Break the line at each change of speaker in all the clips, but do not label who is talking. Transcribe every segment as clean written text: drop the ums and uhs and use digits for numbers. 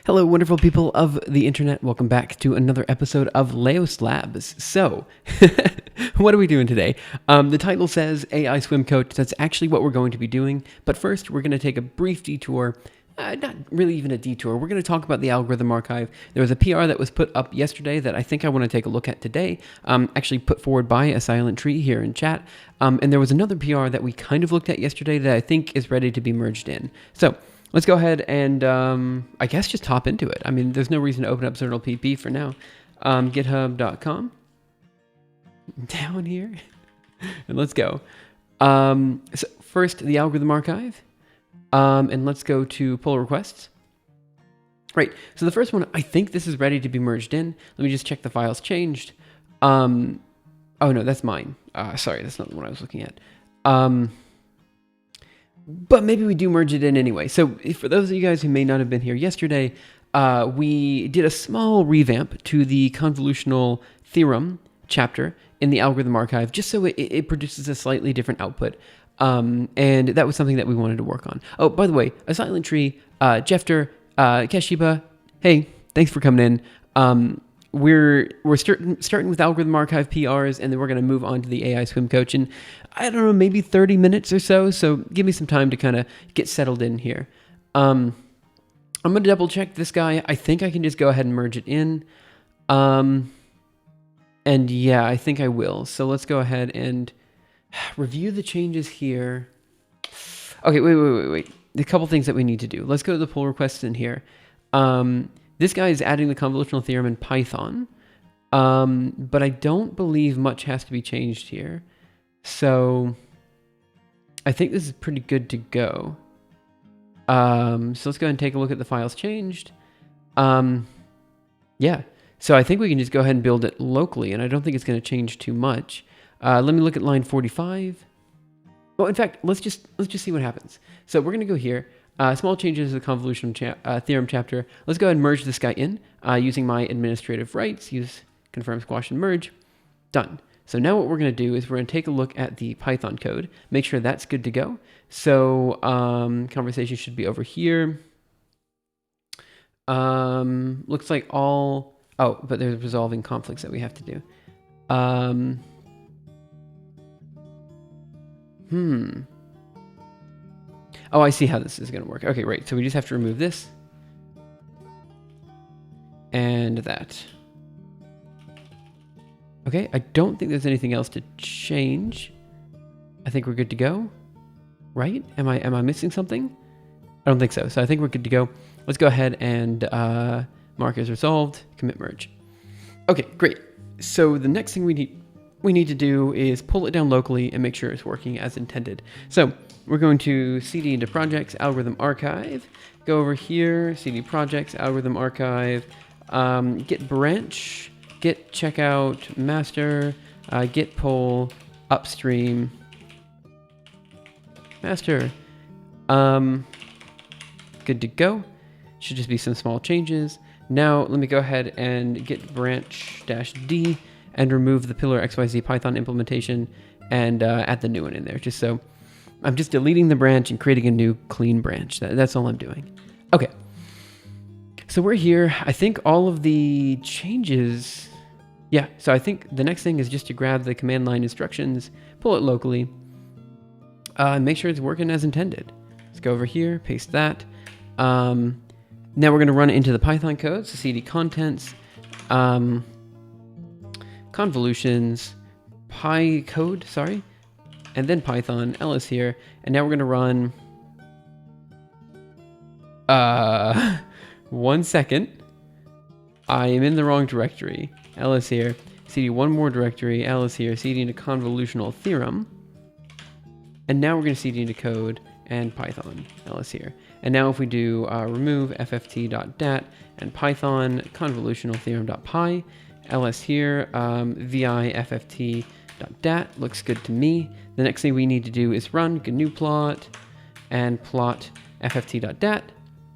Hello, wonderful people of the internet. Welcome back to another episode of Laos Labs. So, what are we doing today? The title says AI Swim Coach. That's actually what we're going to be doing. But first, we're going to take a brief detour. Not really even a detour. We're going to talk about the algorithm archive. There was a PR that was put up yesterday that I think I want to take a look at today, actually put forward by a silent tree here in chat. And there was another PR that we kind of looked at yesterday that I think is ready to be merged in. So, let's go ahead and, I guess, just hop into it. I mean, there's no reason to open up Zernal PP for now. GitHub.com. Down here. And let's go. So first, the algorithm archive. And let's go to pull requests. Right, so the first one, I think this is ready to be merged in. Let me just check the files changed. Oh no, that's mine. Sorry, that's not the one I was looking at. But maybe we do merge it in anyway. So for those of you guys who may not have been here yesterday, we did a small revamp to the convolutional theorem chapter in the algorithm archive, just so it produces a slightly different output. And that was something that we wanted to work on. Oh, by the way, a silent tree, Jeffter, Kashiba, hey, thanks for coming in. We're starting with algorithm archive PRs, and then we're going to move on to the AI Swim Coach in, I don't know, maybe 30 minutes or so. So give me some time to kind of get settled in here. I'm going to double check this guy. I think I can just go ahead and merge it in. And yeah, I think I will. So let's go ahead and review the changes here. Okay, wait. A couple things that we need to do. Let's go to the pull requests in here. This guy is adding the convolutional theorem in Python, but I don't believe much has to be changed here. So I think this is pretty good to go. So let's go ahead and take a look at the files changed. Yeah, so I think we can just go ahead and build it locally, and I don't think it's going to change too much. Let me look at line 45. Well, in fact, let's just see what happens. So we're going to go here. Small changes to the convolutional theorem chapter. Let's go ahead and merge this guy in using my administrative rights. Use confirm, squash, and merge. Done. So now what we're going to do is we're going to take a look at the Python code, make sure that's good to go. So conversation should be over here. Looks like all... Oh, but there's resolving conflicts that we have to do. Oh, I see how this is going to work. Okay, right. So we just have to remove this. And that. Okay, I don't think there's anything else to change. I think we're good to go. Right? Am I missing something? I don't think so. So I think we're good to go. Let's go ahead and mark as resolved. Commit merge. Okay, great. So the next thing we need to do is pull it down locally and make sure it's working as intended. So we're going to cd into projects, algorithm archive, go over here, cd projects, algorithm archive, git branch, git checkout, master, git pull, upstream, master. Good to go. Should just be some small changes. Now let me go ahead and git branch -d and remove the pillar XYZ Python implementation and add the new one in there. Just so I'm just deleting the branch and creating a new clean branch. That's all I'm doing. Okay. So we're here. I think all of the changes. Yeah. So I think the next thing is just to grab the command line instructions, pull it locally, and make sure it's working as intended. Let's go over here, paste that. Now we're going to run it into the Python code. So cd contents, convolutions, pycode, sorry, and then Python, ls here, and now we're going to run, 1 second, I am in the wrong directory, ls here, cd one more directory, ls here, cd into convolutional theorem, and now we're going to cd into code and Python, ls here. And now if we do remove fft.dat and Python convolutional theorem.py, ls here, vi fft.dat, looks good to me. The next thing we need to do is run GNU plot and plot fft.dat.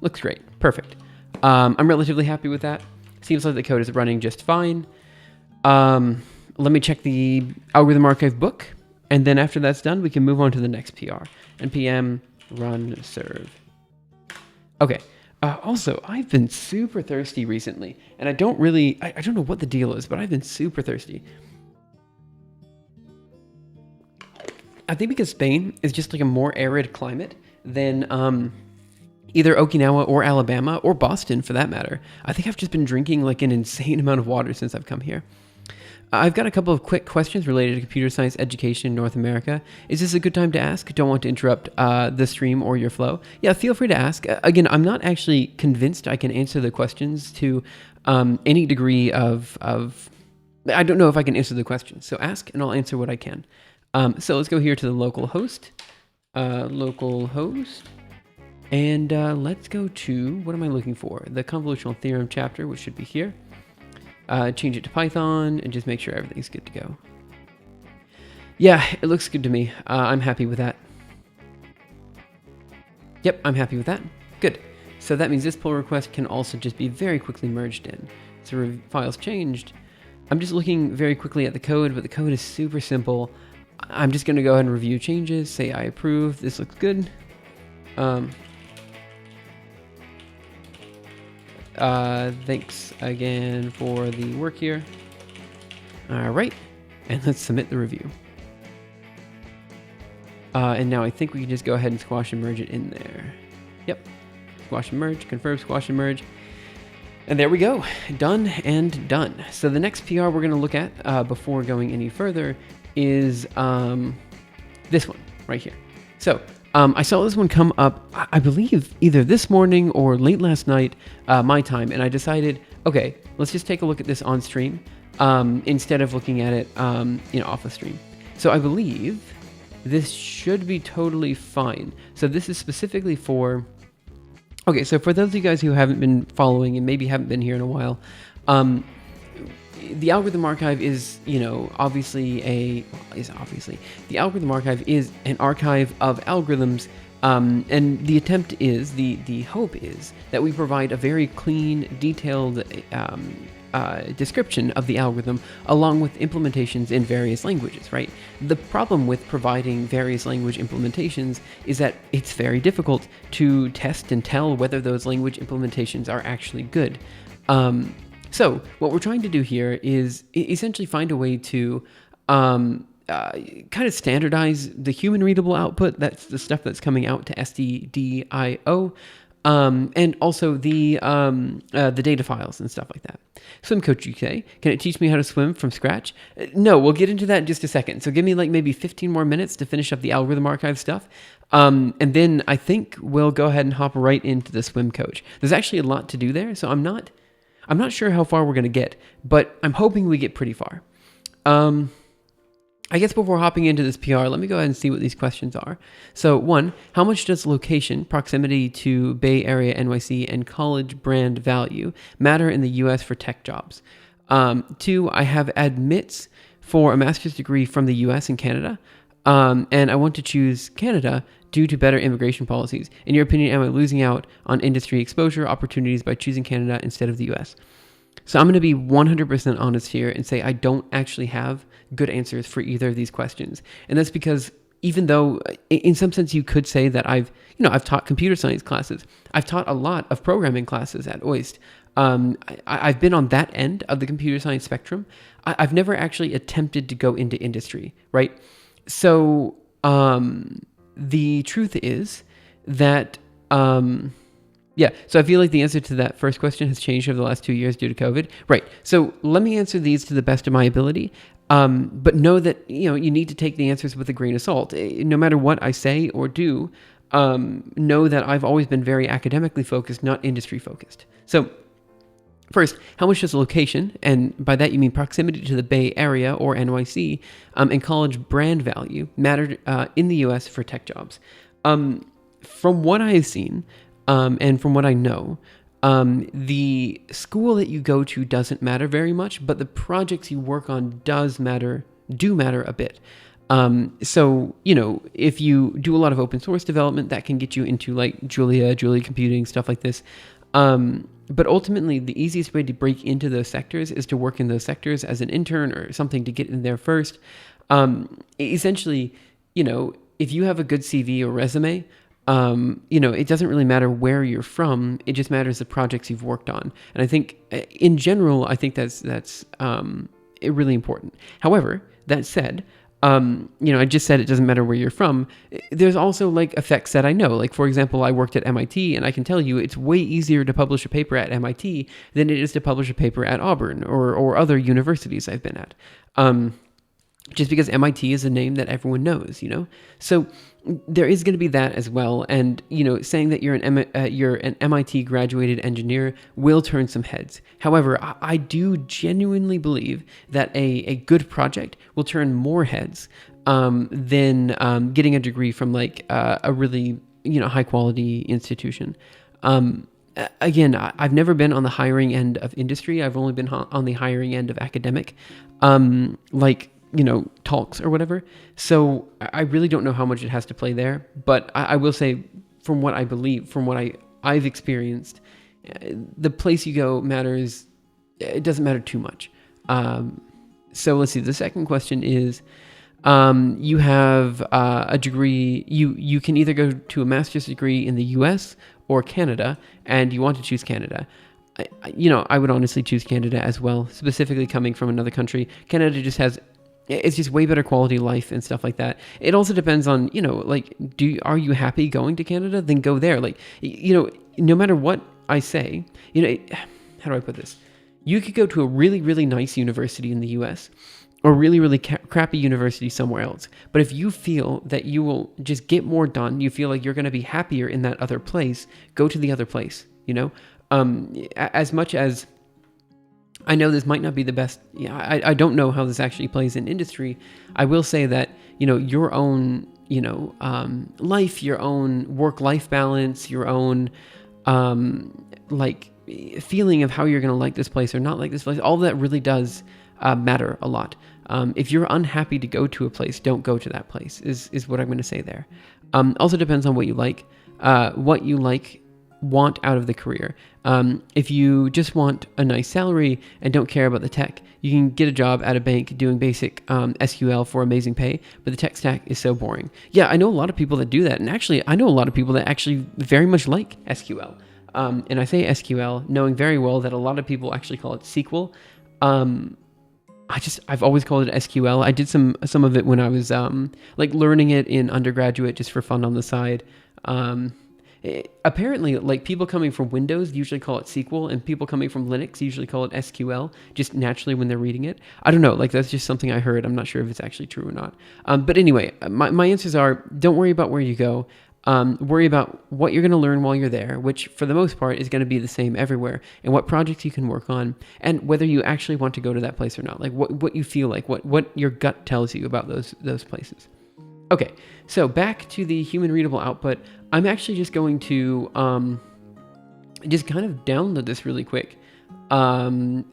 Looks great, perfect. I'm relatively happy with that. Seems like the code is running just fine. Let me check the algorithm archive book, and then after that's done, we can move on to the next PR. npm run serve. Okay, Also, I've been super thirsty recently, and I don't know what the deal is, but I've been super thirsty. I think because Spain is just like a more arid climate than either Okinawa or Alabama or Boston for that matter. I think I've just been drinking like an insane amount of water since I've come here. I've got a couple of quick questions related to computer science education in North America. Is this a good time to ask? Don't want to interrupt the stream or your flow. Yeah, feel free to ask. Again, I'm not actually convinced I can answer the questions to any degree of... I don't know if I can answer the questions. So ask and I'll answer what I can. So let's go here to the local host. And let's go to, what am I looking for? The convolutional theorem chapter, which should be here. Change it to Python and just make sure everything's good to go. Yeah, it looks good to me. I'm happy with that. Yep, I'm happy with that. Good. So that means this pull request can also just be very quickly merged in. So files changed. I'm just looking very quickly at the code, but the code is super simple. I'm just going to go ahead and review changes, say I approve. This looks good. Thanks again for the work here. All right, and let's submit the review. And now I think we can just go ahead and squash and merge it in there. Yep, squash and merge, confirm, squash and merge. And there we go, done and done. So the next PR we're going to look at before going any further is this one right here. So I saw this one come up, I believe, either this morning or late last night, my time, and I decided, okay, let's just take a look at this on stream instead of looking at it, off the stream. So I believe this should be totally fine. So this is specifically for, okay, so for those of you guys who haven't been following and maybe haven't been here in a while, the algorithm archive is, obviously the algorithm archive is an archive of algorithms, and the attempt is, the hope is that we provide a very clean, detailed description of the algorithm along with implementations in various languages, right? The problem with providing various language implementations is that it's very difficult to test and tell whether those language implementations are actually good. So what we're trying to do here is essentially find a way to kind of standardize the human readable output. That's the stuff that's coming out to stdio, and also the data files and stuff like that. Swim coach UK, can it teach me how to swim from scratch? No, we'll get into that in just a second. So give me like maybe 15 more minutes to finish up the algorithm archive stuff. And then I think we'll go ahead and hop right into the swim coach. There's actually a lot to do there, so I'm not sure how far we're going to get, but I'm hoping we get pretty far. I guess before hopping into this PR, let me go ahead and see what these questions are. So 1, how much does location, proximity to Bay Area, NYC, and college brand value matter in the US for tech jobs? 2, I have admits for a master's degree from the US and Canada, and I want to choose Canada due to better immigration policies. In your opinion, am I losing out on industry exposure opportunities by choosing Canada instead of the US? So I'm going to be 100% honest here and say I don't actually have good answers for either of these questions. And that's because even though in some sense you could say that I've taught computer science classes, I've taught a lot of programming classes at OIST. I've been on that end of the computer science spectrum. I've never actually attempted to go into industry, right? So the truth is that, so I feel like the answer to that first question has changed over the last 2 years due to COVID. Right. So let me answer these to the best of my ability. But know that, you need to take the answers with a grain of salt. No matter what I say or do, know that I've always been very academically focused, not industry focused. So first, how much does location, and by that you mean proximity to the Bay Area or NYC, and college brand value matter in the US for tech jobs? From what I have seen, and from what I know, the school that you go to doesn't matter very much, but the projects you work on do matter a bit. So, if you do a lot of open source development, that can get you into like Julia computing, stuff like this. But ultimately, the easiest way to break into those sectors is to work in those sectors as an intern or something to get in there first. Essentially, if you have a good CV or resume, It doesn't really matter where you're from. It just matters the projects you've worked on. And I think, in general, I think that's really important. However, that said, I just said it doesn't matter where you're from. There's also like effects that I know. Like, for example, I worked at MIT, and I can tell you it's way easier to publish a paper at MIT than it is to publish a paper at Auburn or other universities I've been at. Just because MIT is a name that everyone knows, So there is going to be that as well. And, saying that you're an MIT graduated engineer will turn some heads. However, I do genuinely believe that a good project will turn more heads than getting a degree from like a really, high quality institution. Again, I've never been on the hiring end of industry. I've only been on the hiring end of academic, talks or whatever. So I really don't know how much it has to play there. But I will say, from what I believe, from what I've experienced, the place you go matters. It doesn't matter too much. So let's see. The second question is, you have a degree. You can either go to a master's degree in the U.S. or Canada, and you want to choose Canada. I would honestly choose Canada as well, specifically coming from another country. Canada just has, it's just way better quality of life and stuff like that. It also depends on, are you happy going to Canada? Then go there. No matter what I say, how do I put this? You could go to a really, really nice university in the US or really, really crappy university somewhere else. But if you feel that you will just get more done, you feel like you're going to be happier in that other place, go to the other place, as much as I know this might not be the best. I don't know how this actually plays in industry. I will say that, your own, life, your own work-life balance, your own, feeling of how you're going to like this place or not like this place, all that really does matter a lot. If you're unhappy to go to a place, don't go to that place is what I'm going to say there. Also depends on what you like, want out of the career. If you just want a nice salary and don't care about the tech, you can get a job at a bank doing basic SQL for amazing pay, but the tech stack is so boring. Yeah, I know a lot of people that do that, and actually I know a lot of people that actually very much like SQL. And I say SQL knowing very well that a lot of people actually call it SQL. I've always called it SQL. I did some of it when I was learning it in undergraduate just for fun on the side. Apparently, people coming from Windows usually call it SQL, and people coming from Linux usually call it SQL, just naturally when they're reading it. I don't know, that's just something I heard. I'm not sure if it's actually true or not. But anyway, my answers are, don't worry about where you go. Worry about what you're going to learn while you're there, which for the most part is going to be the same everywhere, and what projects you can work on, and whether you actually want to go to that place or not, what you feel like, what your gut tells you about those places. Okay, so back to the human readable output. I'm actually just going to just kind of download this really quick and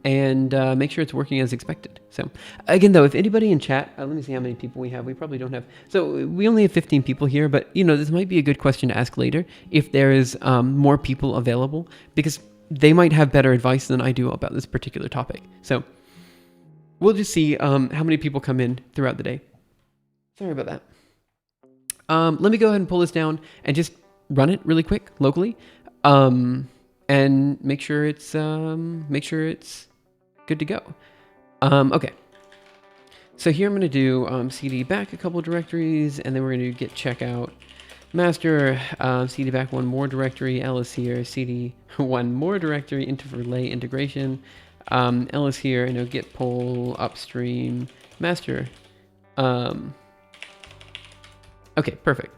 make sure it's working as expected. So again, though, if anybody in chat, let me see how many people we have. We probably don't have. So we only have 15 people here, but this might be a good question to ask later if there is more people available, because they might have better advice than I do about this particular topic. So we'll just see how many people come in throughout the day. Sorry about that. Let me go ahead and pull this down and just run it really quick locally, and make sure it's good to go. Okay. So here I'm going to do cd back a couple directories, and then we're going to git checkout master, cd back one more directory, ls here, cd one more directory, into relay integration, ls here, and git pull upstream master. Okay, perfect.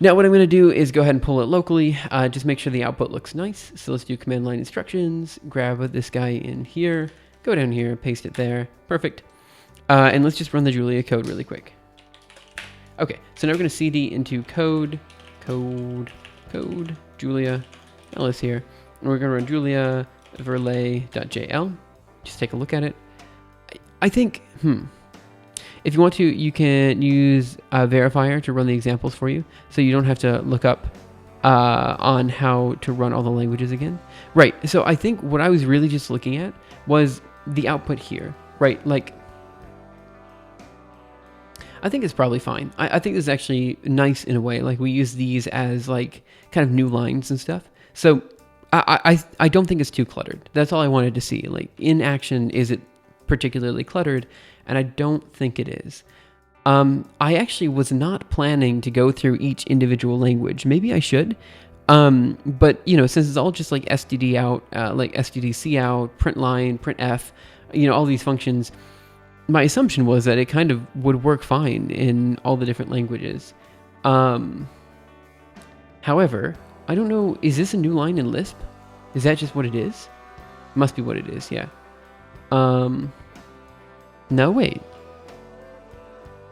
Now what I'm going to do is go ahead and pull it locally, just make sure the output looks nice. So let's do command line instructions, grab this guy in here, go down here, paste it there, perfect. And let's just run the Julia code really quick. Okay, so now we're going to cd into code, Julia, ls here, and we're going to run Julia verlay.jl. Just take a look at it. I think, if you want to, you can use a verifier to run the examples for you, so you don't have to look up on how to run all the languages again. Right, so I think what I was really just looking at was the output here, right? I think it's probably fine. I think it's actually nice in a way. Like we use these as like kind of new lines and stuff. So I don't think it's too cluttered. That's all I wanted to see. Like in action, is it particularly cluttered? And I don't think it is. I actually was not planning to go through each individual language. Maybe I should. But since it's all just like std out, like stdc out, print line, print f, all these functions, my assumption was that it kind of would work fine in all the different languages. However, I don't know, is this a new line in Lisp? Is that just what it is? Must be what it is, yeah. No, wait.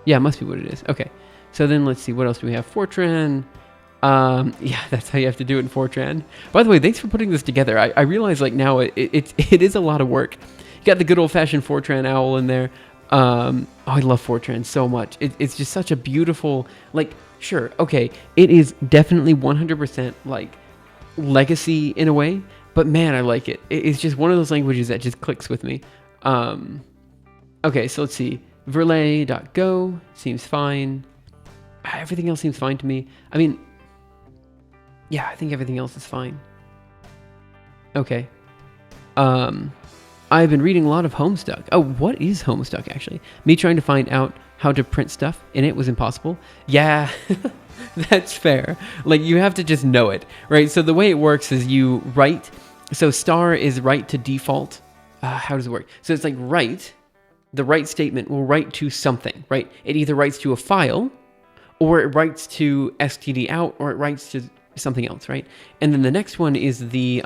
Yeah, it must be what it is. Okay. So then let's see, what else do we have? Fortran. Yeah, that's how you have to do it in Fortran. By the way, thanks for putting this together. I realize like now it is a lot of work. You got the good old-fashioned Fortran owl in there. I love Fortran so much. It's just such a beautiful, like, sure, okay, it is definitely 100% like legacy in a way, but man, I like it. It's just one of those languages that just clicks with me. Okay, so let's see. Verlet.go seems fine. Everything else seems fine to me. I mean, yeah, I think everything else is fine. Okay. I've been reading a lot of Homestuck. Oh, what is Homestuck, actually? Me trying to find out how to print stuff in it was impossible. Yeah, that's fair. Like, you have to just know it, right? So the way it works is you write. So star is write to default. How does it work? So it's like write. The write statement will write to something, right? It either writes to a file, or it writes to std out, or it writes to something else, right? And then the next one is the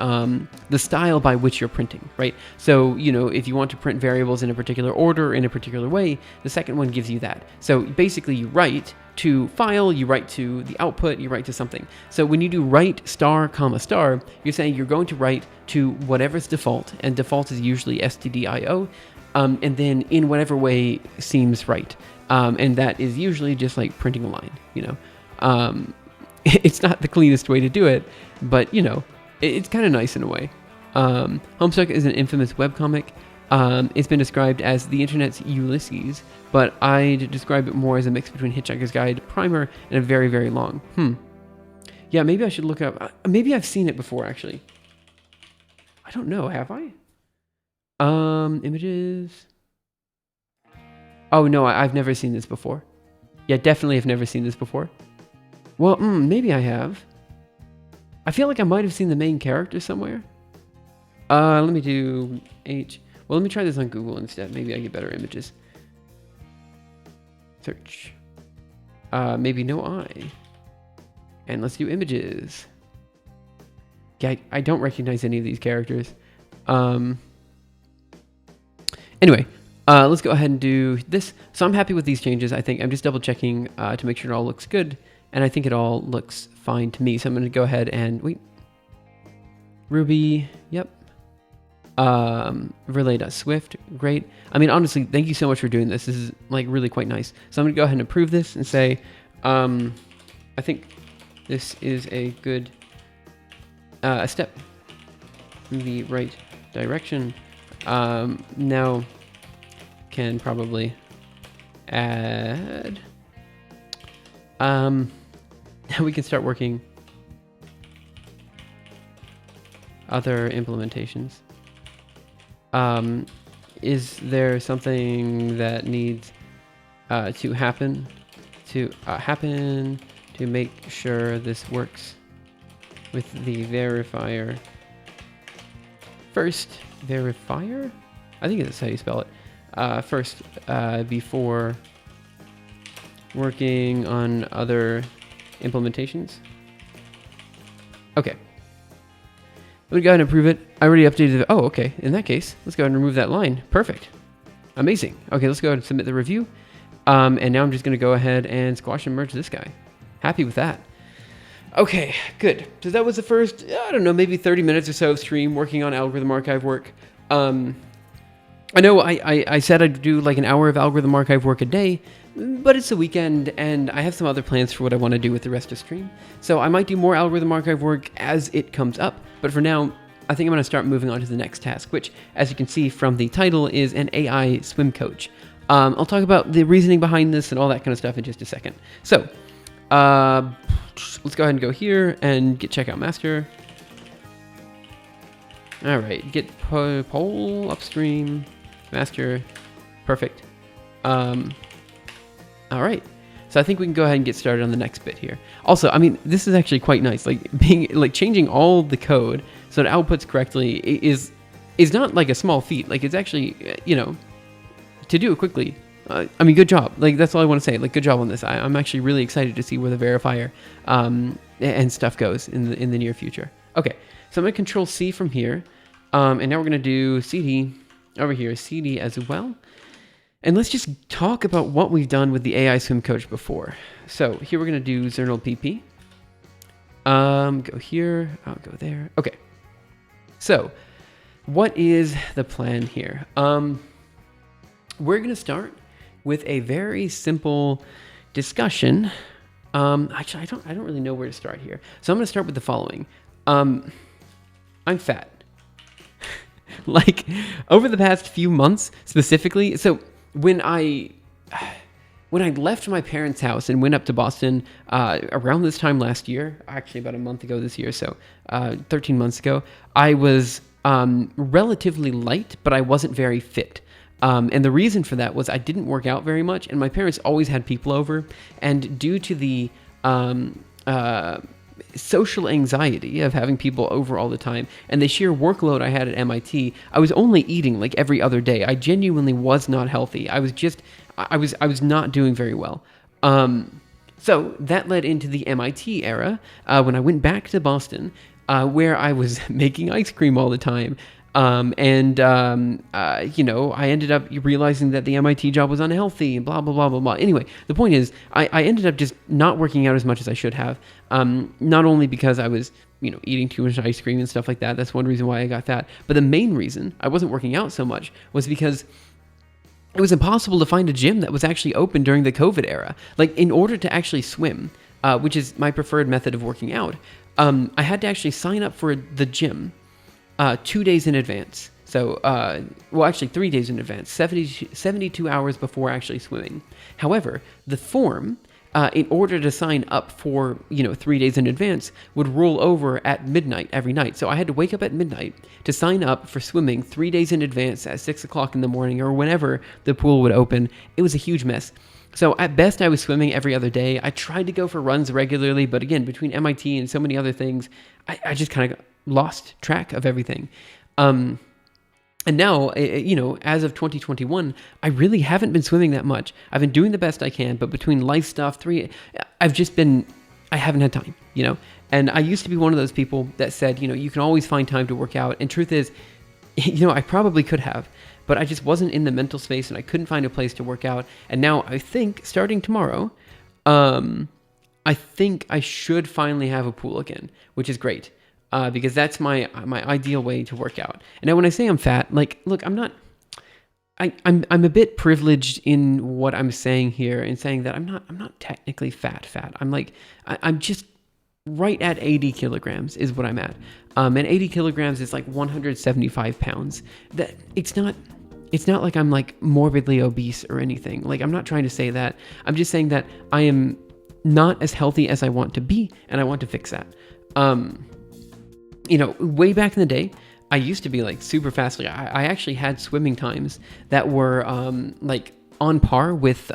style by which you're printing, right? So, if you want to print variables in a particular order, in a particular way, the second one gives you that. So basically you write to file, you write to the output, you write to something. So when you do write star, comma star, you're saying you're going to write to whatever's default, and default is usually stdio, and then in whatever way seems right. And that is usually just like printing a line, It's not the cleanest way to do it, but, it's kind of nice in a way. Homestuck is an infamous webcomic. It's been described as the internet's Ulysses, but I'd describe it more as a mix between Hitchhiker's Guide, Primer, and a very, very long. Yeah, maybe I should look up. Maybe I've seen it before, actually. I don't know. Have I? Images. Oh, no, I've never seen this before. Yeah, definitely have never seen this before. Well, maybe I have. I feel like I might have seen the main character somewhere. Let me do H. Well, let me try this on Google instead. Maybe I get better images. Search. Maybe no I. And let's do images. Yeah, I don't recognize any of these characters. Anyway, let's go ahead and do this. So I'm happy with these changes. I think I'm just double checking to make sure it all looks good. And I think it all looks fine to me. So I'm going to go ahead and wait. Ruby, yep. Relay.swift, great. I mean, honestly, thank you so much for doing this. This is like really quite nice. So I'm going to go ahead and approve this and say, I think this is a good step in the right direction. Now can probably add. Now we can start working other implementations. Is there something that needs to happen to make sure this works with the verifier? First, verifier? I think that's how you spell it. First, before working on other implementations. Okay. Let me go ahead and approve it. I already updated it. Oh, okay. In that case, let's go ahead and remove that line. Perfect. Amazing. Okay, let's go ahead and submit the review. And now I'm just going to go ahead and squash and merge this guy. Happy with that. Okay, good. So that was the first, I don't know, maybe 30 minutes or so of stream working on algorithm archive work. I know I said I'd do like an hour of algorithm archive work a day, but it's the weekend and I have some other plans for what I want to do with the rest of stream. So I might do more algorithm archive work as it comes up, but for now, I think I'm going to start moving on to the next task, which, as you can see from the title, is an AI swim coach. I'll talk about the reasoning behind this and all that kind of stuff in just a second. So let's go ahead and go here and get checkout master. All right, get poll upstream master. Perfect. All right. So I think we can go ahead and get started on the next bit here. Also, I mean, this is actually quite nice. Like changing all the code so it outputs correctly is not like a small feat. Like, it's actually, to do it quickly. I mean, good job. Like, that's all I want to say. Like, good job on this. I'm actually really excited to see where the verifier and stuff goes in the near future. Okay, so I'm going to Control C from here. And now we're going to do CD over here, CD as well. And let's just talk about what we've done with the AI swim coach before. So here we're going to do Zernal PP. Go here, I'll go there. Okay. So what is the plan here? We're going to start with a very simple discussion. Actually, I don't really know where to start here. So I'm going to start with the following. I'm fat. Like, over the past few months specifically, so when I left my parents' house and went up to Boston around this time last year, actually about a month ago this year, so 13 months ago, I was relatively light, but I wasn't very fit. And the reason for that was I didn't work out very much, and my parents always had people over, and due to the social anxiety of having people over all the time and the sheer workload I had at MIT, I was only eating like every other day. I genuinely was not healthy. I was not doing very well. So that led into the MIT era when I went back to Boston, where I was making ice cream all the time. I ended up realizing that the MIT job was unhealthy and blah, blah, blah, blah, blah. Anyway, the point is, I ended up just not working out as much as I should have. Not only because I was, eating too much ice cream and stuff like that. That's one reason why I got that. But the main reason I wasn't working out so much was because it was impossible to find a gym that was actually open during the COVID era. Like, in order to actually swim, which is my preferred method of working out, I had to actually sign up for the gym 2 days in advance. So, actually 3 days in advance, 72 hours before actually swimming. However, the form, in order to sign up for, 3 days in advance, would roll over at midnight every night. So I had to wake up at midnight to sign up for swimming 3 days in advance at 6 o'clock in the morning or whenever the pool would open. It was a huge mess. So at best, I was swimming every other day. I tried to go for runs regularly, but again, between MIT and so many other things, I just kind of lost track of everything. And now, as of 2021, I really haven't been swimming that much. I've been doing the best I can, but between life stuff, I haven't had time, And I used to be one of those people that said, you can always find time to work out. And truth is, I probably could have, but I just wasn't in the mental space and I couldn't find a place to work out. And now I think, starting tomorrow, I think I should finally have a pool again, which is great. Because that's my ideal way to work out. And now when I say I'm fat, look, I'm a bit privileged in what I'm saying here and saying that I'm not technically fat. I'm just right at 80 kilograms is what I'm at. And 80 kilograms is like 175 pounds. That it's not like I'm like morbidly obese or anything. Like, I'm not trying to say that. I'm just saying that I am not as healthy as I want to be, and I want to fix that. Way back in the day, I used to be like super fast. Like, I actually had swimming times that were on par with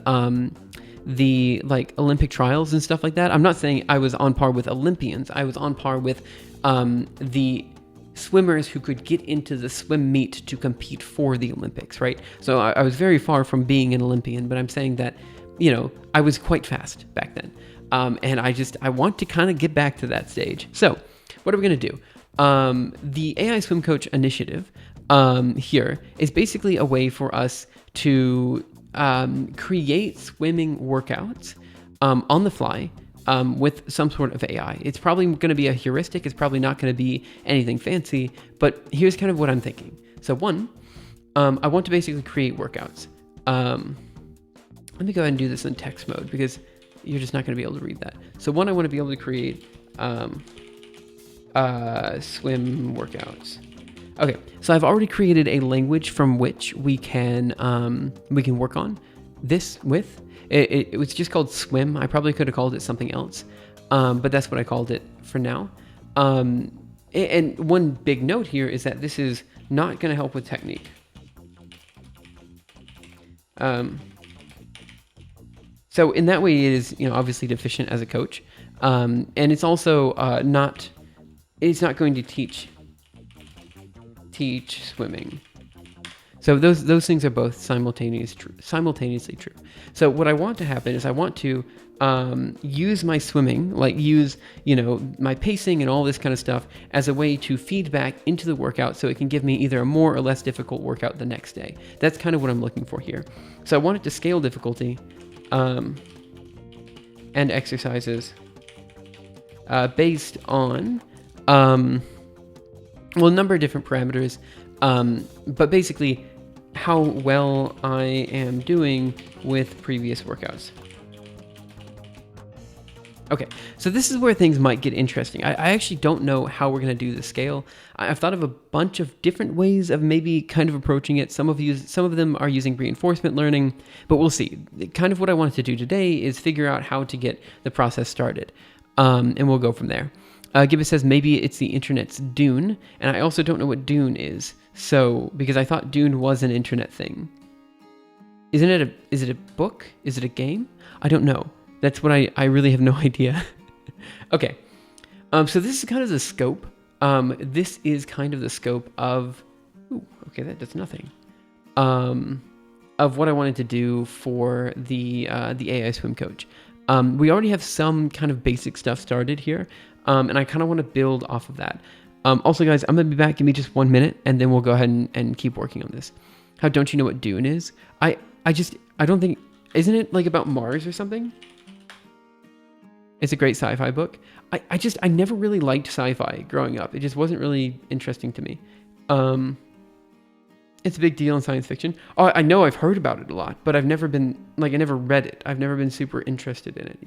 the like Olympic trials and stuff like that. I'm not saying I was on par with Olympians. I was on par with the swimmers who could get into the swim meet to compete for the Olympics, right? So I was very far from being an Olympian, but I'm saying that, I was quite fast back then. And I want to kind of get back to that stage. So what are we going to do? The AI Swim Coach initiative here is basically a way for us to create swimming workouts on the fly with some sort of AI. It's probably going to be a heuristic. It's probably not going to be anything fancy, but here's kind of what I'm thinking. So one, I want to basically create workouts. Let me go ahead and do this in text mode because you're just not going to be able to read that. So one, I want to be able to create swim workouts. Okay, so I've already created a language from which we can work on this with. It was just called Swim. I probably could have called it something else, but that's what I called it for now. And one big note here is that this is not going to help with technique. So in that way, it is, obviously deficient as a coach, and it's also not. It's not going to teach swimming. So those things are both simultaneously true. So what I want to happen is I want to use my swimming, like use my pacing and all this kind of stuff as a way to feed back into the workout, so it can give me either a more or less difficult workout the next day. That's kind of what I'm looking for here. So I want it to scale difficulty and exercises based on a number of different parameters, but basically how well I am doing with previous workouts. Okay, so this is where things might get interesting. I actually don't know how we're going to do the scale. I've thought of a bunch of different ways of maybe kind of approaching it. Some of them are using reinforcement learning, but we'll see. Kind of what I wanted to do today is figure out how to get the process started, and we'll go from there. Gibbous says maybe it's the internet's Dune, and I also don't know what Dune is. So, because I thought Dune was an internet thing. Is it a book? Is it a game? I don't know. That's what I really have no idea. Okay. So this is kind of the scope. This is kind of the scope of... Ooh, okay, that does nothing. Of what I wanted to do for the AI swim coach. We already have some kind of basic stuff started here. And I kind of want to build off of that. Also, guys, I'm going to be back. Give me just 1 minute, and then we'll go ahead and keep working on this. How don't you know what Dune is? I don't think... Isn't it like about Mars or something? It's a great sci-fi book. I never really liked sci-fi growing up. It just wasn't really interesting to me. It's a big deal in science fiction. Oh, I know I've heard about it a lot, but I've never been... I never read it. I've never been super interested in it,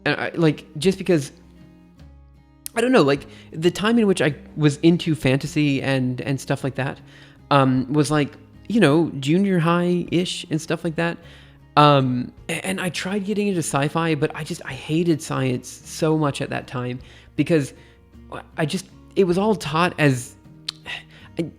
And just because... I don't know, the time in which I was into fantasy and stuff like that was junior high-ish and stuff like that. And I tried getting into sci-fi, but I hated science so much at that time because it was all taught as...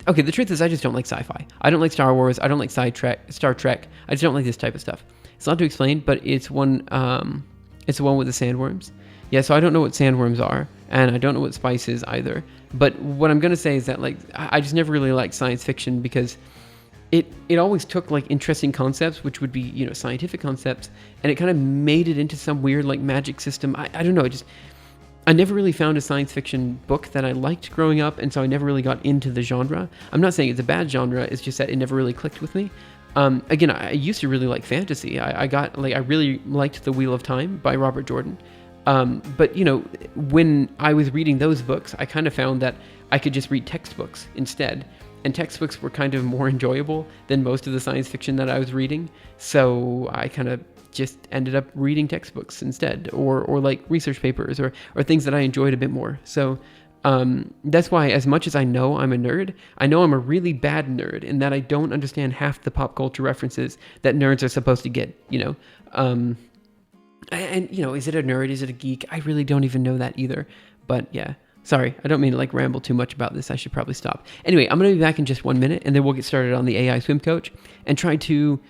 Okay, the truth is I just don't like sci-fi. I don't like Star Wars. I don't like Star Trek. I just don't like this type of stuff. It's not to explain, but it's one with the sandworms. Yeah, so I don't know what sandworms are, and I don't know what spice is either. But what I'm going to say is that, I just never really liked science fiction because it always took, interesting concepts, which would be, scientific concepts, and it kind of made it into some weird, magic system. I don't know, I never really found a science fiction book that I liked growing up, and so I never really got into the genre. I'm not saying it's a bad genre, it's just that it never really clicked with me. Again, I used to really like fantasy. I really liked The Wheel of Time by Robert Jordan. But when I was reading those books, I kind of found that I could just read textbooks instead. And textbooks were kind of more enjoyable than most of the science fiction that I was reading. So I kind of just ended up reading textbooks instead, or research papers or things that I enjoyed a bit more. So that's why, as much as I know I'm a nerd, I know I'm a really bad nerd in that I don't understand half the pop culture references that nerds are supposed to get, And, is it a nerd? Is it a geek? I really don't even know that either. But yeah, sorry. I don't mean to ramble too much about this. I should probably stop. Anyway, I'm going to be back in just 1 minute, and then we'll get started on the AI swim coach and try to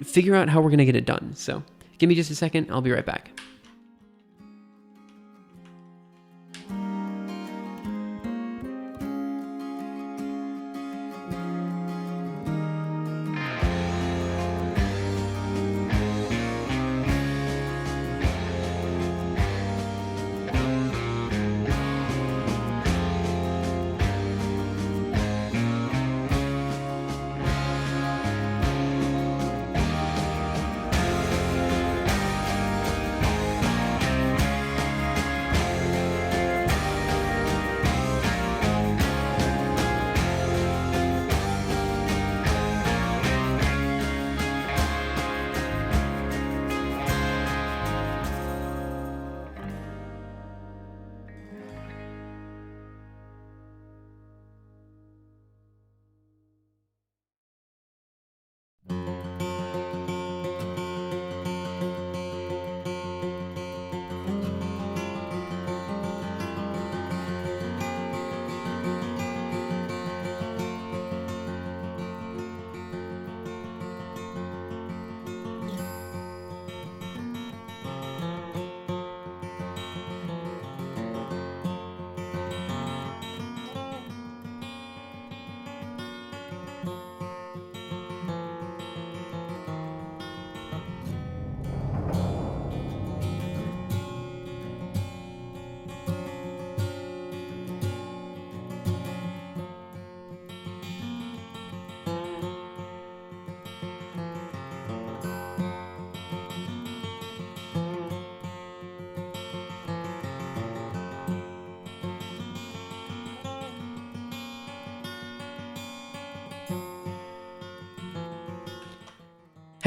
figure out how we're going to get it done. So give me just a second. I'll be right back.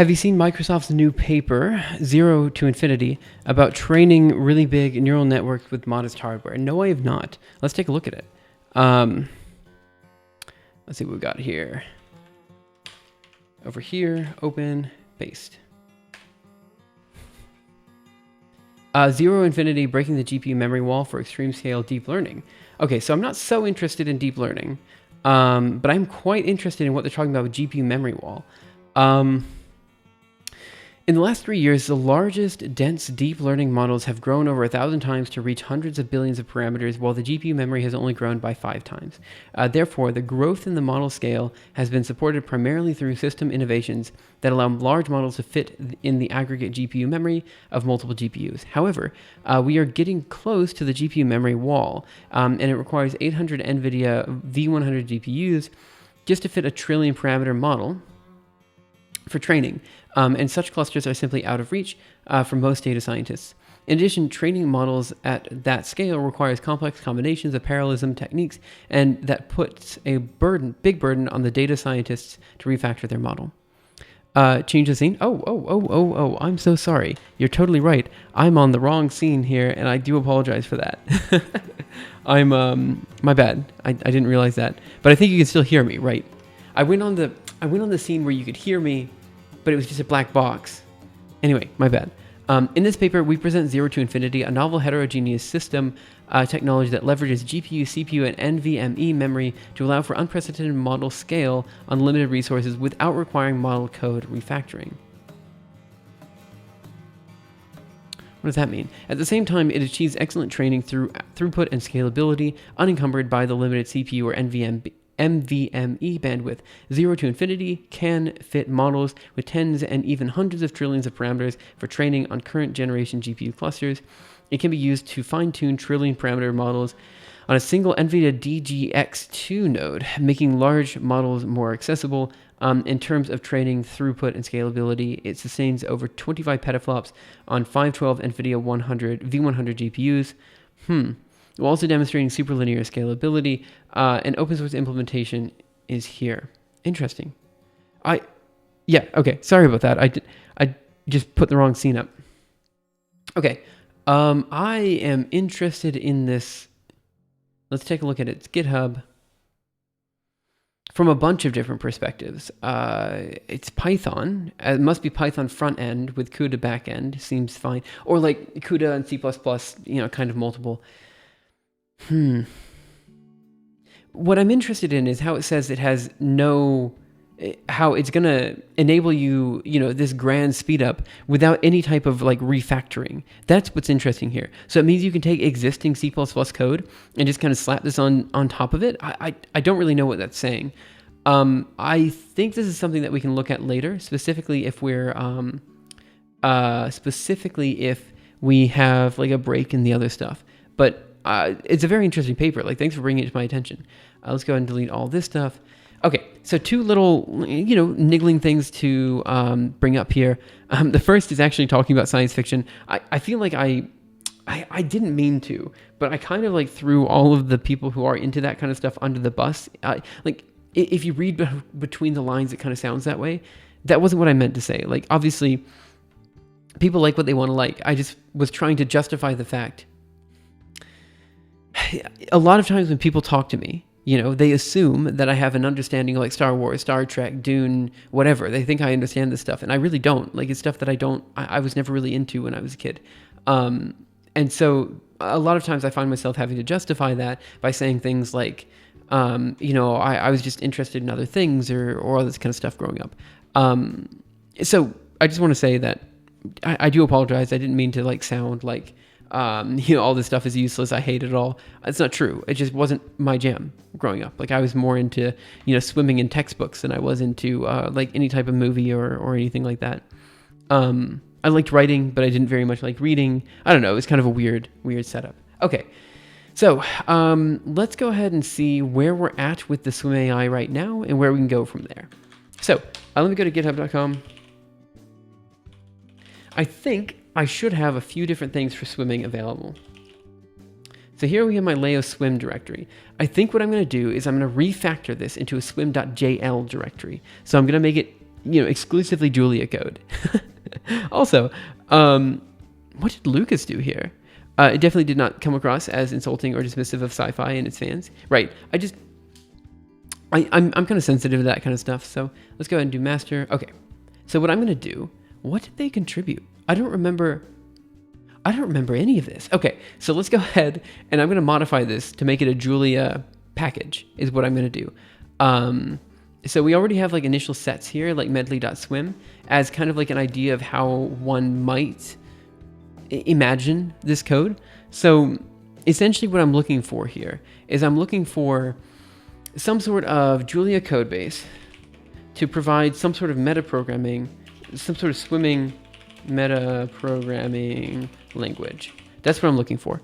Have you seen Microsoft's new paper, Zero to Infinity, about training really big neural networks with modest hardware? No, I have not. Let's take a look at it. Let's see what we've got here. Over here, open, paste. Zero Infinity, breaking the GPU memory wall for extreme scale deep learning. Okay, so I'm not so interested in deep learning, but I'm quite interested in what they're talking about with GPU memory wall. In the last 3 years, the largest dense deep learning models have grown over 1,000 times to reach hundreds of billions of parameters, while the GPU memory has only grown by 5 times. Therefore, the growth in the model scale has been supported primarily through system innovations that allow large models to fit in the aggregate GPU memory of multiple GPUs. However, we are getting close to the GPU memory wall, and it requires 800 NVIDIA V100 GPUs just to fit a trillion parameter model for training. And such clusters are simply out of reach for most data scientists. In addition, training models at that scale requires complex combinations of parallelism techniques, and that puts a big burden on the data scientists to refactor their model. Change the scene. Oh, I'm so sorry. You're totally right. I'm on the wrong scene here, and I do apologize for that. My bad. I didn't realize that. But I think you can still hear me, right? I went on the scene where you could hear me, but it was just a black box. Anyway, my bad. In this paper, we present Zero to Infinity, a novel heterogeneous system technology that leverages GPU, CPU, and NVMe memory to allow for unprecedented model scale on limited resources without requiring model code refactoring. What does that mean? At the same time, it achieves excellent training through throughput and scalability, unencumbered by the limited CPU or NVMe bandwidth. Zero to Infinity can fit models with tens and even hundreds of trillions of parameters for training on current generation GPU clusters. It can be used to fine-tune trillion parameter models on a single NVIDIA DGX2 node, making large models more accessible. In terms of training, throughput, and scalability, it sustains over 25 petaflops on 512 NVIDIA V100 GPUs. While also demonstrating superlinear scalability, and open source implementation is here. Interesting. Okay, sorry about that. I just put the wrong scene up. Okay, I am interested in this. Let's take a look at its GitHub from a bunch of different perspectives. It's Python. It must be Python front end with CUDA back end. Seems fine. Or like CUDA and C++, kind of multiple. What I'm interested in is how it says it has how it's going to enable you, this grand speed up without any type of like refactoring. That's what's interesting here. So it means you can take existing C++ code and just kind of slap this on top of it. I don't really know what that's saying. I think this is something that we can look at later, specifically if we have like a break in the other stuff. But it's a very interesting paper. Like, thanks for bringing it to my attention. Let's go ahead and delete all this stuff. Okay, so two little, niggling things to bring up here. The first is actually talking about science fiction. I feel like I didn't mean to, but I kind of like threw all of the people who are into that kind of stuff under the bus. Like, if you read between the lines, it kind of sounds that way. That wasn't what I meant to say. Like, obviously, people like what they want to like. I just was trying to justify the fact. A lot of times when people talk to me, they assume that I have an understanding of like Star Wars, Star Trek, Dune, whatever. They think I understand this stuff, and I really don't. Like, it's stuff that I was never really into when I was a kid. And so a lot of times I find myself having to justify that by saying things like, I was just interested in other things or all this kind of stuff growing up. So I just want to say that I do apologize. I didn't mean to like sound like, all this stuff is useless. I hate it all. It's not true. It just wasn't my jam growing up. Like, I was more into, swimming in textbooks than I was into, like any type of movie or anything like that. I liked writing, but I didn't very much like reading. I don't know. It was kind of a weird setup. Okay. So, let's go ahead and see where we're at with the Swim AI right now and where we can go from there. So, let me go to github.com. I think I should have a few different things for swimming available. So here we have my Leo swim directory. I think what I'm going to do is I'm going to refactor this into a swim.jl directory. So I'm going to make it exclusively Julia code. Also, what did Lucas do here? It definitely did not come across as insulting or dismissive of sci-fi and its fans. Right. I'm kind of sensitive to that kind of stuff. So let's go ahead and do master. Okay. So what I'm going to do, what did they contribute? I don't remember any of this. Okay. So let's go ahead and I'm going to modify this to make it a Julia package is what I'm going to do. So we already have like initial sets here, like medley.swim, as kind of like an idea of how one might imagine this code. So essentially what I'm looking for here is I'm looking for some sort of Julia code base to provide some sort of metaprogramming, some sort of swimming metaprogramming language. That's what I'm looking for.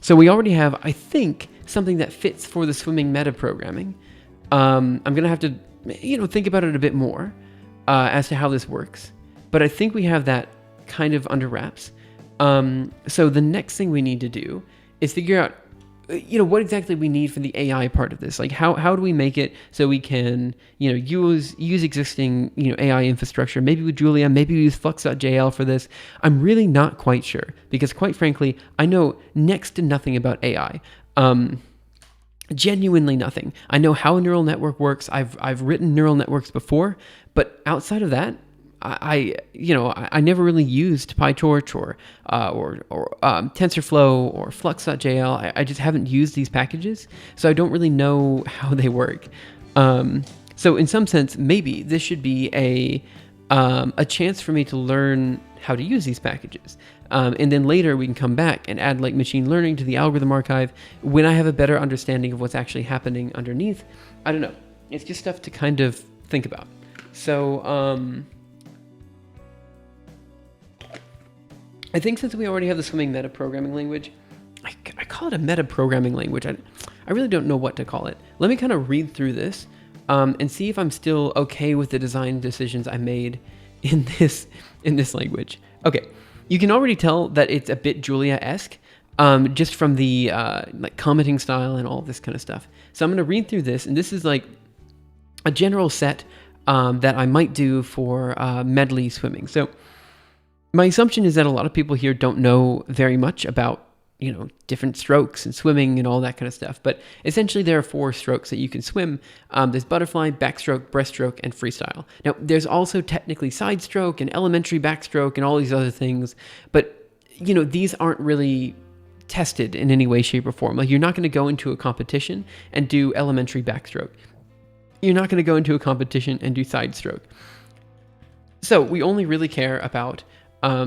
So we already have, I think, something that fits for the swimming metaprogramming. I'm going to have to, think about it a bit more as to how this works. But I think we have that kind of under wraps. So the next thing we need to do is figure out, what exactly we need for the AI part of this. Like how do we make it so we can, use existing, AI infrastructure, maybe with Julia, maybe we use flux.jl for this. I'm really not quite sure because quite frankly, I know next to nothing about AI. Genuinely nothing. I know how a neural network works. I've written neural networks before, but outside of that, I never really used PyTorch or TensorFlow or Flux.jl. I just haven't used these packages, so I don't really know how they work. So in some sense, maybe this should be a chance for me to learn how to use these packages. And then later we can come back and add like machine learning to the algorithm archive when I have a better understanding of what's actually happening underneath. I don't know. It's just stuff to kind of think about. So, I think since we already have the swimming metaprogramming language, I call it a metaprogramming language. I really don't know what to call it. Let me kind of read through this and see if I'm still okay with the design decisions I made in this language. Okay, you can already tell that it's a bit Julia-esque just from the like commenting style and all this kind of stuff. So I'm going to read through this, and this is like a general set that I might do for Medley swimming. So my assumption is that a lot of people here don't know very much about, different strokes and swimming and all that kind of stuff. But essentially there are 4 strokes that you can swim. There's butterfly, backstroke, breaststroke, and freestyle. Now, there's also technically side stroke and elementary backstroke and all these other things. But, these aren't really tested in any way, shape, or form. Like, you're not going to go into a competition and do elementary backstroke. You're not going to go into a competition and do side stroke. So we only really care about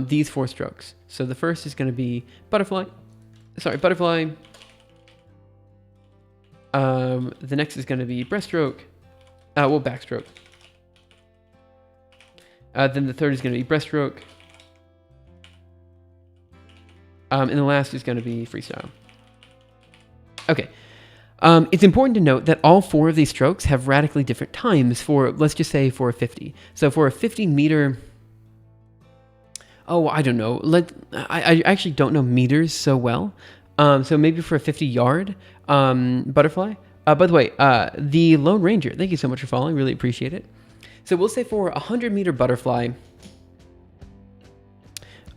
these 4 strokes. So the first is going to be butterfly. The next is going to be breaststroke. Backstroke. Then the third is going to be breaststroke. And the last is going to be freestyle. Okay. It's important to note that all 4 of these strokes have radically different times for, let's just say, for a 50. So for a 50 meter... Oh, I don't know. I actually don't know meters so well. So maybe for a 50-yard butterfly. By the way, the Lone Ranger, thank you so much for following. Really appreciate it. So we'll say for a 100-meter butterfly.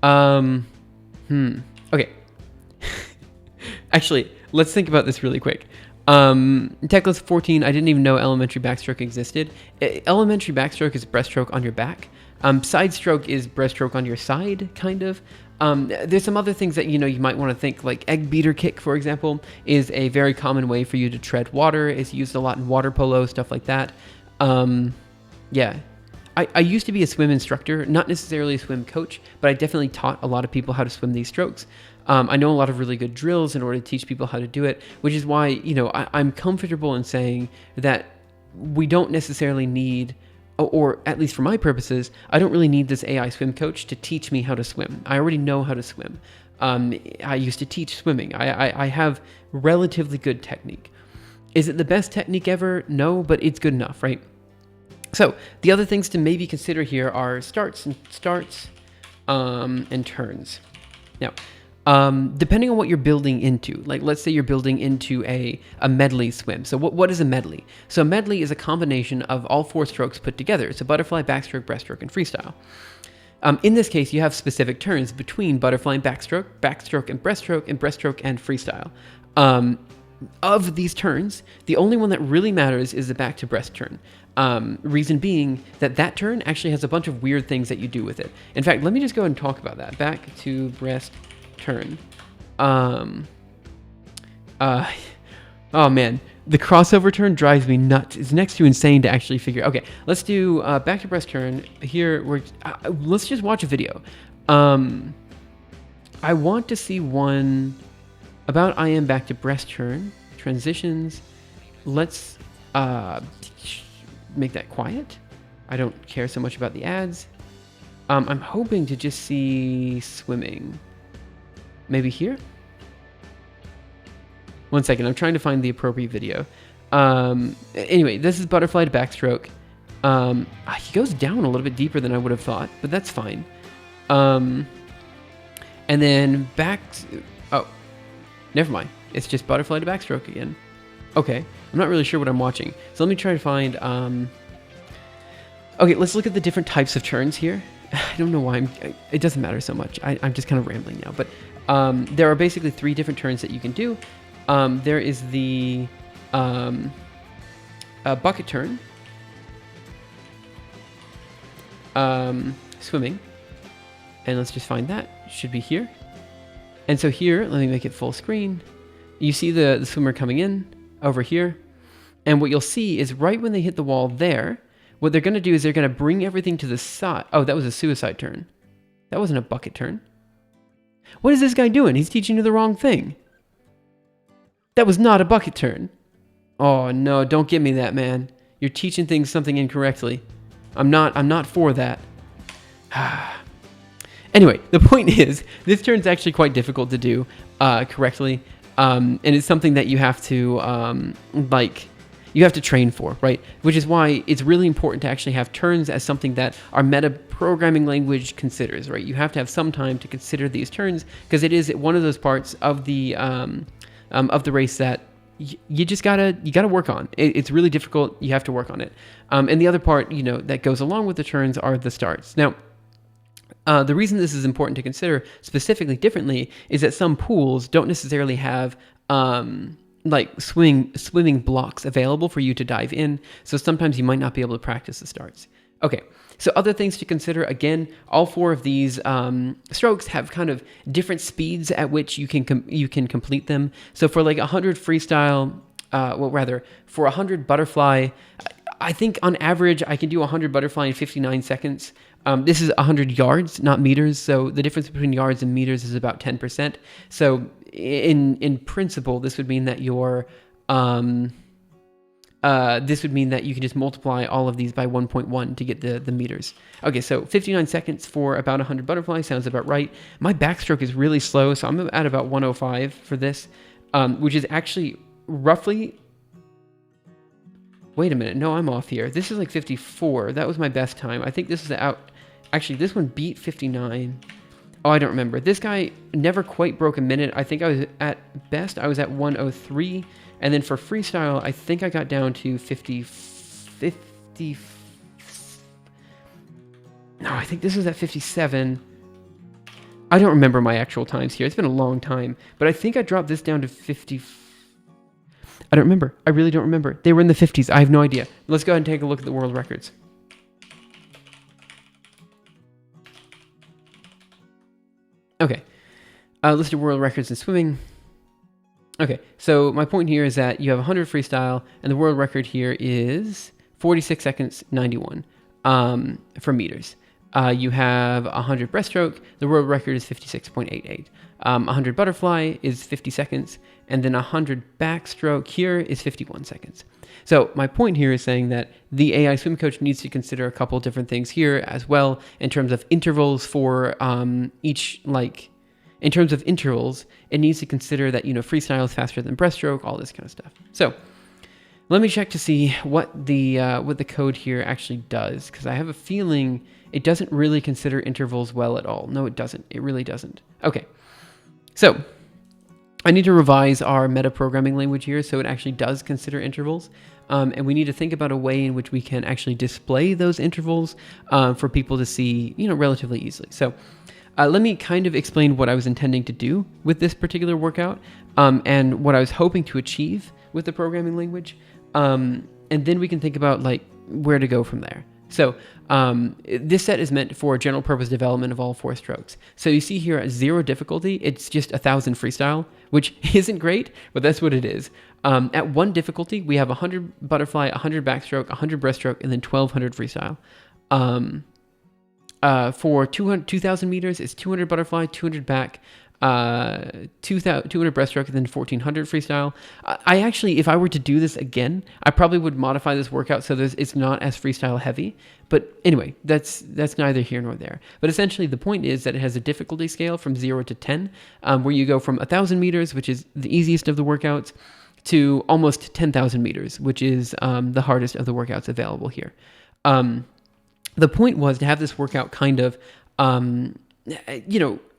Okay. Actually, let's think about this really quick. Techless 14, I didn't even know elementary backstroke existed. Elementary backstroke is breaststroke on your back. Side stroke is breaststroke on your side, kind of. There's some other things that, you might want to think, like egg beater kick, for example, is a very common way for you to tread water. It's used a lot in water polo, stuff like that. Yeah. I used to be a swim instructor, not necessarily a swim coach, but I definitely taught a lot of people how to swim these strokes. I know a lot of really good drills in order to teach people how to do it, which is why, I'm comfortable in saying that we don't necessarily need, or at least for my purposes, I don't really need this AI swim coach to teach me how to swim. I already know how to swim. I used to teach swimming. I have relatively good technique. Is it the best technique ever? No, but it's good enough, right? So the other things to maybe consider here are starts and turns. Now, Depending on what you're building into, like let's say you're building into a medley swim. So what is a medley? So a medley is a combination of all 4 strokes put together. So butterfly, backstroke, breaststroke, and freestyle. In this case, you have specific turns between butterfly and backstroke and breaststroke and freestyle. Of these turns, the only one that really matters is the back to breast turn. Reason being that turn actually has a bunch of weird things that you do with it. In fact, let me just go ahead and talk about that. Back to breast turn. Oh man, the crossover turn drives me nuts. It's next to insane to actually figure. Okay, let's do back to breast turn. Here, let's just watch a video. I want to see one about I am back to breast turn transitions. Let's make that quiet. I don't care so much about the ads. I'm hoping to just see swimming. Maybe here? One second, I'm trying to find the appropriate video. Anyway, this is butterfly to backstroke. He goes down a little bit deeper than I would have thought, but that's fine. And then oh, never mind. It's just butterfly to backstroke again. Okay, I'm not really sure what I'm watching. So let me try to find, okay, let's look at the different types of turns here. I don't know why it doesn't matter so much. I'm just kind of rambling now, but there are basically 3 different turns that you can do. There is the bucket turn, swimming, and let's just find that. It should be here. And so here, let me make it full screen. You see the swimmer coming in over here, and what you'll see is right when they hit the wall there, what they're going to do is they're going to bring everything to the side. Oh, that was a suicide turn. That wasn't a bucket turn. What is this guy doing? He's teaching you the wrong thing. That was not a bucket turn. Oh no, don't give me that, man. You're teaching things something incorrectly. I'm not for that. Anyway, the point is, this turn's actually quite difficult to do correctly. And it's something that you have to you have to train for, right? Which is why it's really important to actually have turns as something that our meta programming language considers, right? You have to have some time to consider these turns because it is one of those parts of the race that you just gotta work on. It's really difficult. You have to work on it. And the other part, that goes along with the turns are the starts. Now, the reason this is important to consider specifically differently is that some pools don't necessarily have swimming blocks available for you to dive in. So sometimes you might not be able to practice the starts. Okay, so other things to consider. Again, all 4 of these strokes have kind of different speeds at which you can complete them. So for like 100 freestyle, for 100 butterfly, I think on average I can do 100 butterfly in 59 seconds. This is 100 yards, not meters. So the difference between yards and meters is about 10%. So in principle, this would mean that you can just multiply all of these by 1.1 to get the meters. Okay, so 59 seconds for about 100 butterflies sounds about right. My backstroke is really slow, so I'm at about 105 for this, which is actually roughly... Wait a minute, no, I'm off here. This is like 54. That was my best time. I think this is out... Actually, this one beat 59. Oh, I don't remember. This guy never quite broke a minute. I think I was at 103. And then for freestyle, I think I got down to 50. No, I think this was at 57. I don't remember my actual times here. It's been a long time. But I think I dropped this down to 50. I don't remember. I really don't remember. They were in the 50s. I have no idea. Let's go ahead and take a look at the world records. Okay. Let's do world records in swimming. Okay, so my point here is that you have 100 freestyle, and the world record here is 46 seconds 91 for meters. You have 100 breaststroke. The world record is 56.88. 100 butterfly is 50 seconds, and then 100 backstroke here is 51 seconds. So my point here is saying that the AI swim coach needs to consider a couple different things here as well in terms of intervals for each, in terms of intervals, it needs to consider that, freestyle is faster than breaststroke, all this kind of stuff. So let me check to see what the code here actually does, because I have a feeling it doesn't really consider intervals well at all. No, it doesn't. It really doesn't. Okay. So I need to revise our metaprogramming language here so it actually does consider intervals. And we need to think about a way in which we can actually display those intervals for people to see, relatively easily. So let me kind of explain what I was intending to do with this particular workout and what I was hoping to achieve with the programming language. And then we can think about where to go from there. So this set is meant for general purpose development of all 4 strokes. So you see here at 0 difficulty, it's just 1,000 freestyle, which isn't great, but that's what it is. At 1 difficulty, we have 100 butterfly, 100 backstroke, 100 breaststroke, and then 1,200 freestyle. For 2,000 meters, it's 200 butterfly, 200 back, 200 breaststroke, and then 1,400 freestyle. I actually, if I were to do this again, I probably would modify this workout so it's not as freestyle heavy. But anyway, that's neither here nor there. But essentially, the point is that it has a difficulty scale from 0 to 10, where you go from 1,000 meters, which is the easiest of the workouts, to almost 10,000 meters, which is the hardest of the workouts available here. The point was to have this workout kind of,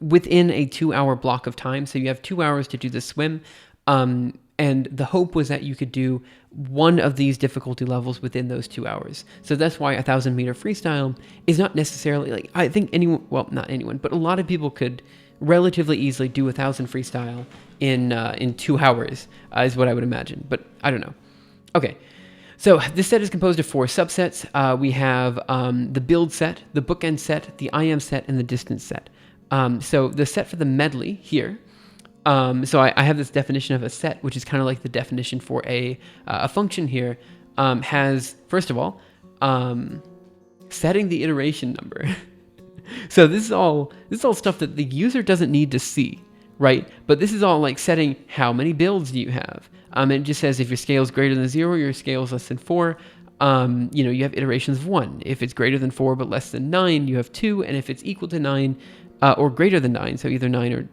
within a 2-hour block of time. So you have 2 hours to do the swim. And the hope was that you could do one of these difficulty levels within those 2 hours. So that's why 1,000 meter freestyle is not necessarily I think anyone, well, not anyone, but a lot of people could relatively easily do 1,000 freestyle in 2 hours, is what I would imagine. But I don't know. Okay. So this set is composed of 4 subsets. We have the build set, the bookend set, the IM set, and the distance set. So the set for the medley here, so I have this definition of a set, which is kind of like the definition for a function here, has, first of all, setting the iteration number. So this is all stuff that the user doesn't need to see, right? But this is all like setting how many builds do you have. And it just says if your scale is greater than 0, your scale is less than 4. You have iterations of 1. If it's greater than 4 but less than 9, you have 2. And if it's equal to 9 or greater than 9, so either 9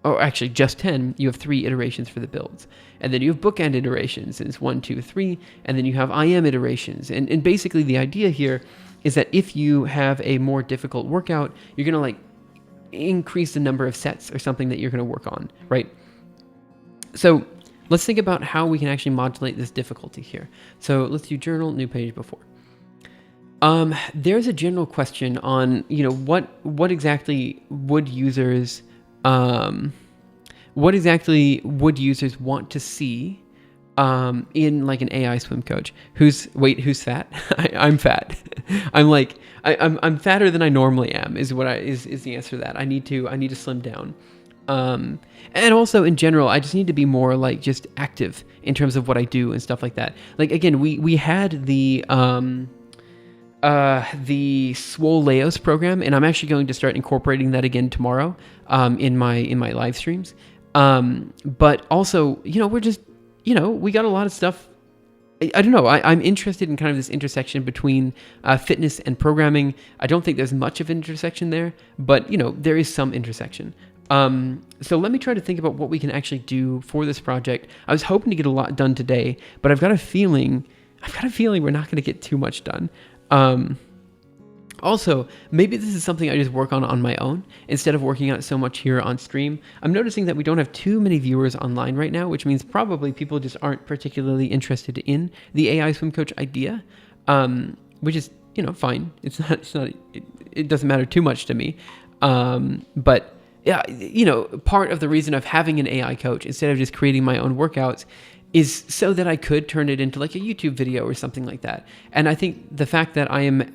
or actually just 10, you have 3 iterations for the builds. And then you have bookend iterations, and it's 1, 2, 3. And then you have IM iterations. And basically the idea here is that if you have a more difficult workout, you're going to increase the number of sets or something that you're going to work on, right? So let's think about how we can actually modulate this difficulty here. So let's do journal, new page before. There's a general question on, what exactly would users want to see in an AI swim coach? Who's fat? I'm fat. I'm fatter than I normally am is the answer to that. I need to slim down. And also in general, I just need to be more just active in terms of what I do and stuff like that. Again, we had the Swole Laos program, and I'm actually going to start incorporating that again tomorrow in my live streams. But also, we're just, we got a lot of stuff. I don't know. I'm interested in kind of this intersection between fitness and programming. I don't think there's much of an intersection there, but there is some intersection. So let me try to think about what we can actually do for this project. I was hoping to get a lot done today, but I've got a feeling we're not going to get too much done. Also, maybe this is something I just work on my own instead of working on it so much here on stream. I'm noticing that we don't have too many viewers online right now, which means probably people just aren't particularly interested in the AI swim coach idea, which is, fine. It doesn't matter too much to me. But yeah, part of the reason of having an AI coach instead of just creating my own workouts is so that I could turn it into a YouTube video or something like that. And I think the fact that I am,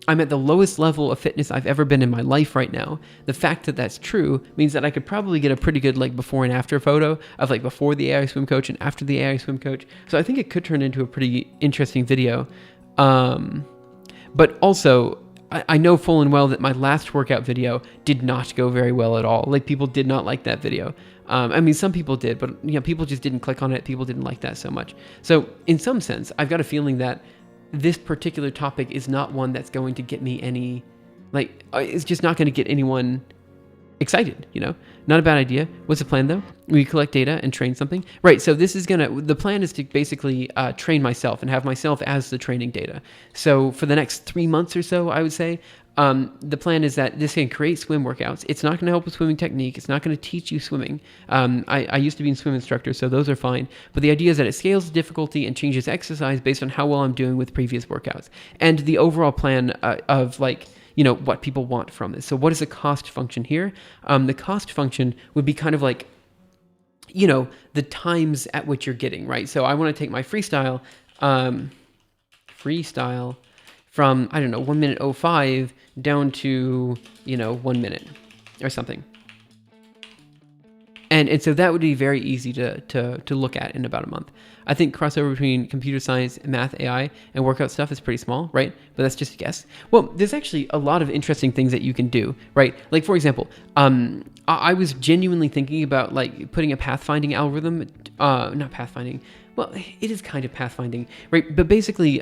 I'm at the lowest level of fitness I've ever been in my life right now. The fact that that's true means that I could probably get a pretty good before and after photo of before the AI swim coach and after the AI swim coach. So I think it could turn into a pretty interesting video. But also, I know full and well that my last workout video did not go very well at all. People did not like that video. Some people did, but people just didn't click on it. People didn't like that so much. So in some sense, I've got a feeling that this particular topic is not one that's going to get me any, it's just not going to get anyone excited, Not a bad idea. What's the plan though? We collect data and train something. Right, so the plan is to basically train myself and have myself as the training data. So for the next 3 months or so, I would say, The plan is that this can create swim workouts. It's not going to help with swimming technique. It's not going to teach you swimming. I used to be a swim instructor, so those are fine. But the idea is that it scales the difficulty and changes exercise based on how well I'm doing with previous workouts. And the overall plan of like, what people want from this. So what is the cost function here? The cost function would be kind of like, the times at which you're getting, right? So I want to take my freestyle from, 1 minute 05 down to, 1 minute or something. And so that would be very easy to look at in about a month. I think crossover between computer science, math, AI, and workout stuff is pretty small, right? But that's just a guess. Well, there's actually a lot of interesting things that you can do, right? Like, for example, I was genuinely thinking about like putting a pathfinding algorithm, not pathfinding. Well, it is kind of pathfinding, right? But basically,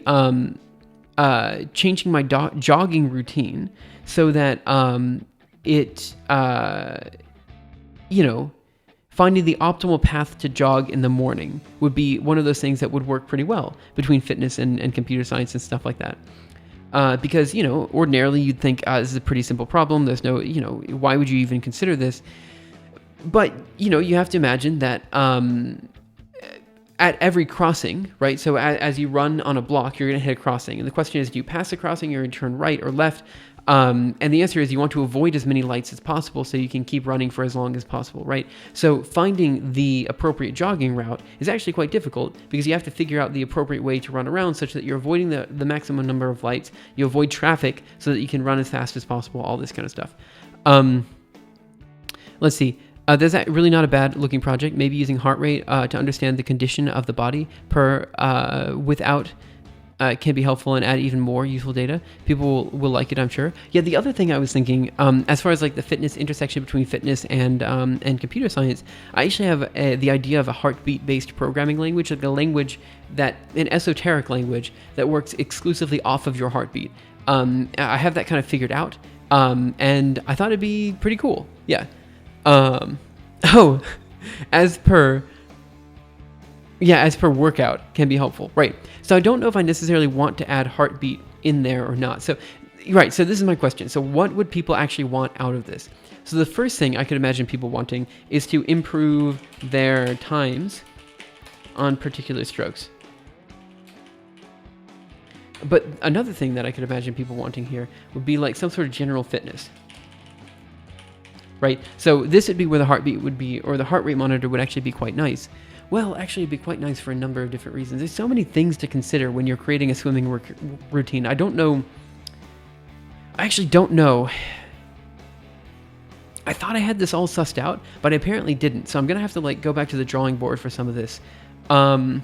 changing my jogging routine so that finding the optimal path to jog in the morning would be one of those things that would work pretty well between fitness and computer science and stuff like that. Because, ordinarily you'd think, this is a pretty simple problem. There's no, why would you even consider this? But, you have to imagine that at every crossing, right? So as you run on a block, you're going to hit a crossing. And the question is, do you pass the crossing or you turn right or left? And the answer is you want to avoid as many lights as possible so you can keep running for as long as possible, right? So finding the appropriate jogging route is actually quite difficult because you have to figure out the appropriate way to run around such that you're avoiding the maximum number of lights. You avoid traffic so that you can run as fast as possible, all this kind of stuff. Let's see. There's that really not a bad looking project. Maybe using heart rate to understand the condition of the body without can be helpful and add even more useful data. People will like it, I'm sure. Yeah, the other thing I was thinking, as far as like the fitness intersection between fitness and computer science, I actually have the idea of a heartbeat-based programming language, like an esoteric language that works exclusively off of your heartbeat. I have that kind of figured out, and I thought it'd be pretty cool. Yeah. As per workout can be helpful, right? So I don't know if I necessarily want to add heartbeat in there or not. So, right, so this is my question. So what would people actually want out of this? So the first thing I could imagine people wanting is to improve their times on particular strokes. But another thing that I could imagine people wanting here would be like some sort of general fitness. Right? So this would be where the heartbeat would be, or the heart rate monitor would actually be quite nice. Well, actually, it'd be quite nice for a number of different reasons. There's so many things to consider when you're creating a swimming routine. I actually don't know. I thought I had this all sussed out, but I apparently didn't. So I'm going to have to like go back to the drawing board for some of this. But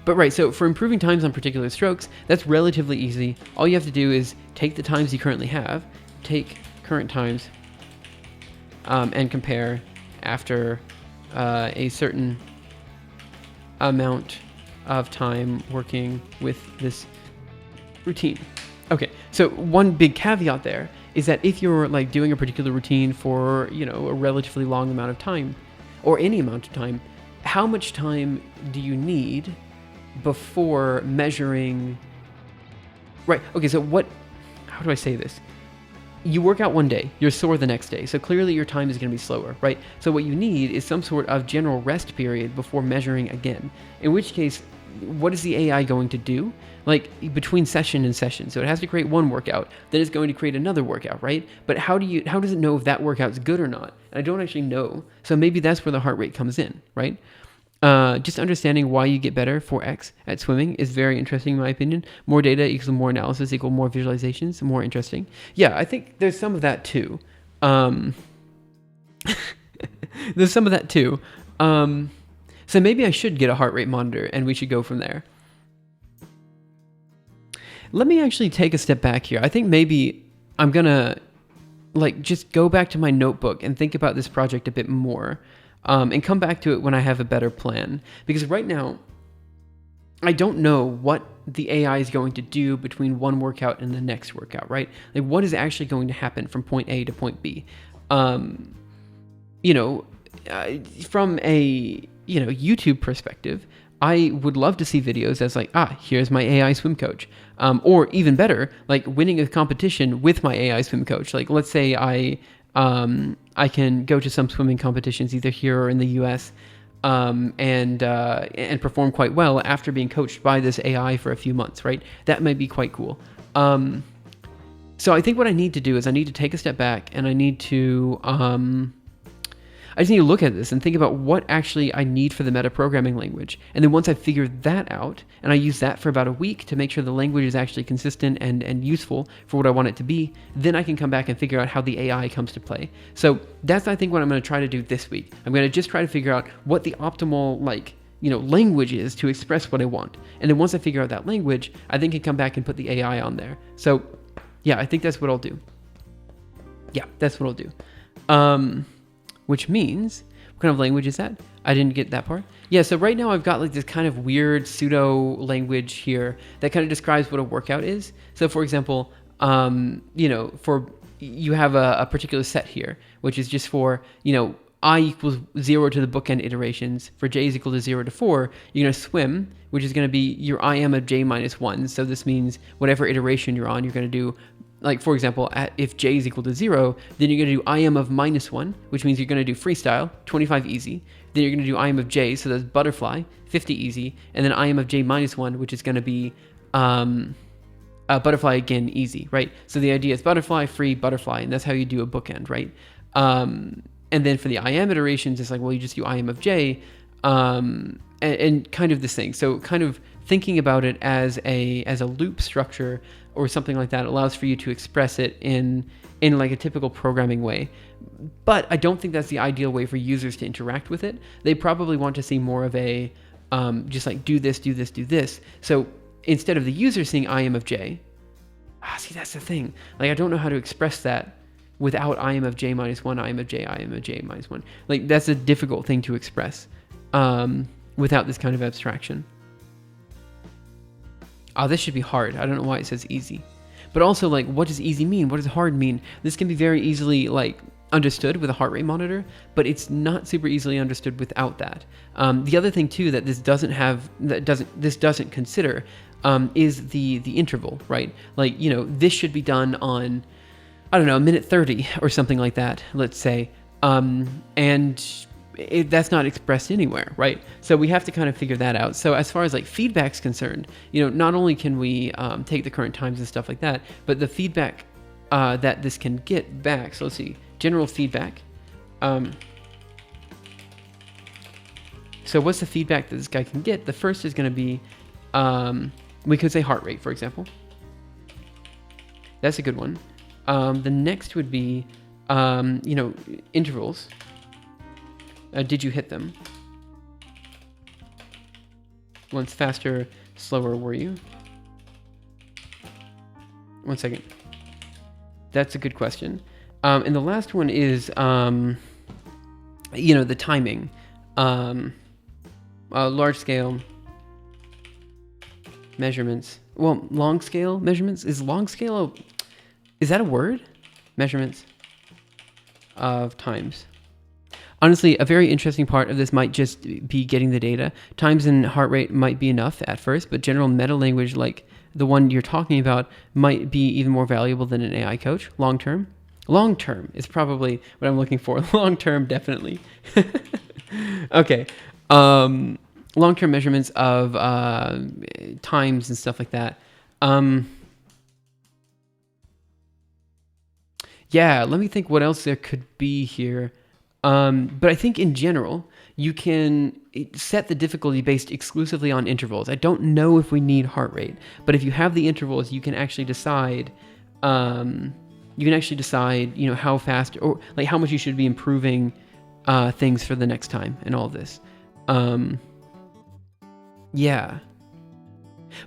right, so for improving times on particular strokes, that's relatively easy. All you have to do is take the times you currently have, take current times, and compare after a certain amount of time working with this routine. Okay, so one big caveat there is that if you're like doing a particular routine for, a relatively long amount of time, or any amount of time, how much time do you need before measuring? Right, okay, so how do I say this? You work out one day, you're sore the next day, so clearly your time is going to be slower, right? So what you need is some sort of general rest period before measuring again, in which case, what is the AI going to do? Like between session and session. So it has to create one workout, then it's going to create another workout, right? But how does it know if that workout's good or not? And I don't actually know. So maybe that's where the heart rate comes in, right? Just understanding why you get better for X at swimming is very interesting in my opinion. More data equals more analysis equals more visualizations, more interesting. Yeah, I think there's some of that too. There's some of that too. So maybe I should get a heart rate monitor and we should go from there. Let me actually take a step back here. I think maybe I'm gonna just go back to my notebook and think about this project a bit more. And come back to it when I have a better plan. Because right now, I don't know what the AI is going to do between one workout and the next workout, right? Like what is actually going to happen from point A to point B? From a YouTube perspective, I would love to see videos that's like, here's my AI swim coach. Or even better, like winning a competition with my AI swim coach. Like, let's say I can go to some swimming competitions either here or in the US, and perform quite well after being coached by this AI for a few months, right? That might be quite cool. So I think what I need to do is I need to take a step back, and I just need to look at this and think about what actually I need for the meta programming language. And then once I figure that out, and I use that for about a week to make sure the language is actually consistent and useful for what I want it to be, then I can come back and figure out how the AI comes to play. So that's, I think, what I'm going to try to do this week. I'm going to just try to figure out what the optimal, language is to express what I want. And then once I figure out that language, I then can come back and put the AI on there. So yeah, I think that's what I'll do. Yeah, that's what I'll do. Which means, what kind of language is that? I didn't get that part. Yeah, so right now I've got like this kind of weird pseudo language here that kind of describes what a workout is. So for example, you have a particular set here, which is just for, I equals 0 to the bookend iterations. For j is equal to 0 to 4, you're going to swim, which is going to be your IM of j minus 1. So this means whatever iteration you're on, you're going to do, like, for example, if j is equal to 0, then you're going to do IM of minus 1, which means you're going to do freestyle, 25 easy. Then you're going to do IM of j, so that's butterfly, 50 easy. And then IM of j minus 1, which is going to be butterfly again, easy, right? So the idea is butterfly, free, butterfly, and that's how you do a bookend, right? And then for the IM iterations, it's like, well, you just do IM of j, and kind of this thing. So kind of thinking about it as a loop structure or something like that allows for you to express it in like a typical programming way. But I don't think that's the ideal way for users to interact with it. They probably want to see more of a just like do this, do this, do this. So instead of the user seeing IM of j, see, that's the thing. Like, I don't know how to express that without IM of j minus 1, IM of j minus 1. Like, that's a difficult thing to express without this kind of abstraction. This should be hard. I don't know why it says easy. But also, like, what does easy mean? What does hard mean? This can be very easily, like, understood with a heart rate monitor, but it's not super easily understood without that. The other thing, too, that this doesn't consider is the interval, right? Like, this should be done on, I don't know, a minute 30 or something like that, let's say. That's not expressed anywhere, right? So we have to kind of figure that out. So as far as like feedback's concerned, not only can we take the current times and stuff like that, but the feedback that this can get back. So let's see, general feedback. So what's the feedback that this guy can get? The first is going to be, we could say heart rate, for example. That's a good one. The next would be, intervals. Did you hit them? Once faster, slower were you? 1 second. That's a good question. And the last one is, the timing. Large scale measurements. Well, long scale measurements. Is long scale, is that a word? Measurements of times. Honestly, a very interesting part of this might just be getting the data. Times and heart rate might be enough at first, but general meta language like the one you're talking about might be even more valuable than an AI coach long term. Long term is probably what I'm looking for. Long term, definitely. Okay. Long-term measurements of times and stuff like that. Yeah, let me think what else there could be here. But I think in general, you can set the difficulty based exclusively on intervals. I don't know if we need heart rate, but if you have the intervals, you can actually decide. How fast or like how much you should be improving things for the next time and all this. Yeah.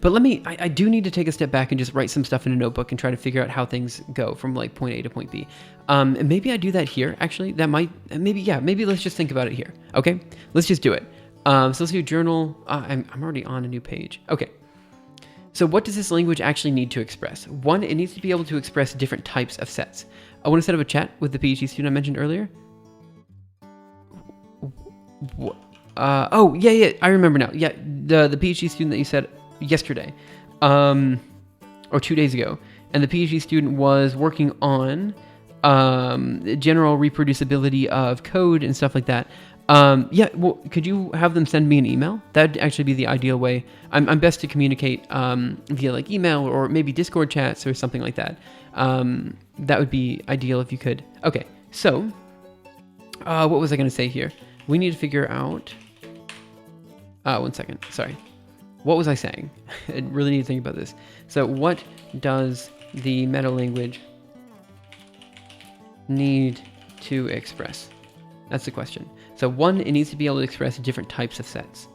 But I do need to take a step back and just write some stuff in a notebook and try to figure out how things go from like point A to point B. And maybe I do that here, actually. Maybe let's just think about it here. Okay, let's just do it. So let's do journal. I'm already on a new page. Okay. So what does this language actually need to express? One, it needs to be able to express different types of sets. I want to set up a chat with the PhD student I mentioned earlier. Oh, yeah, I remember now. Yeah, the PhD student that you said yesterday, or 2 days ago, and the PhD student was working on general reproducibility of code and stuff like that. Yeah, well, could you have them send me an email? That'd actually be the ideal way. I'm best to communicate via like email or maybe Discord chats or something like that. That would be ideal if you could. Okay, so what was I going to say here? We need to figure out... 1 second, sorry. What was I saying? I really need to think about this. So what does the meta language need to express? That's the question. So 1, it needs to be able to express different types of sets.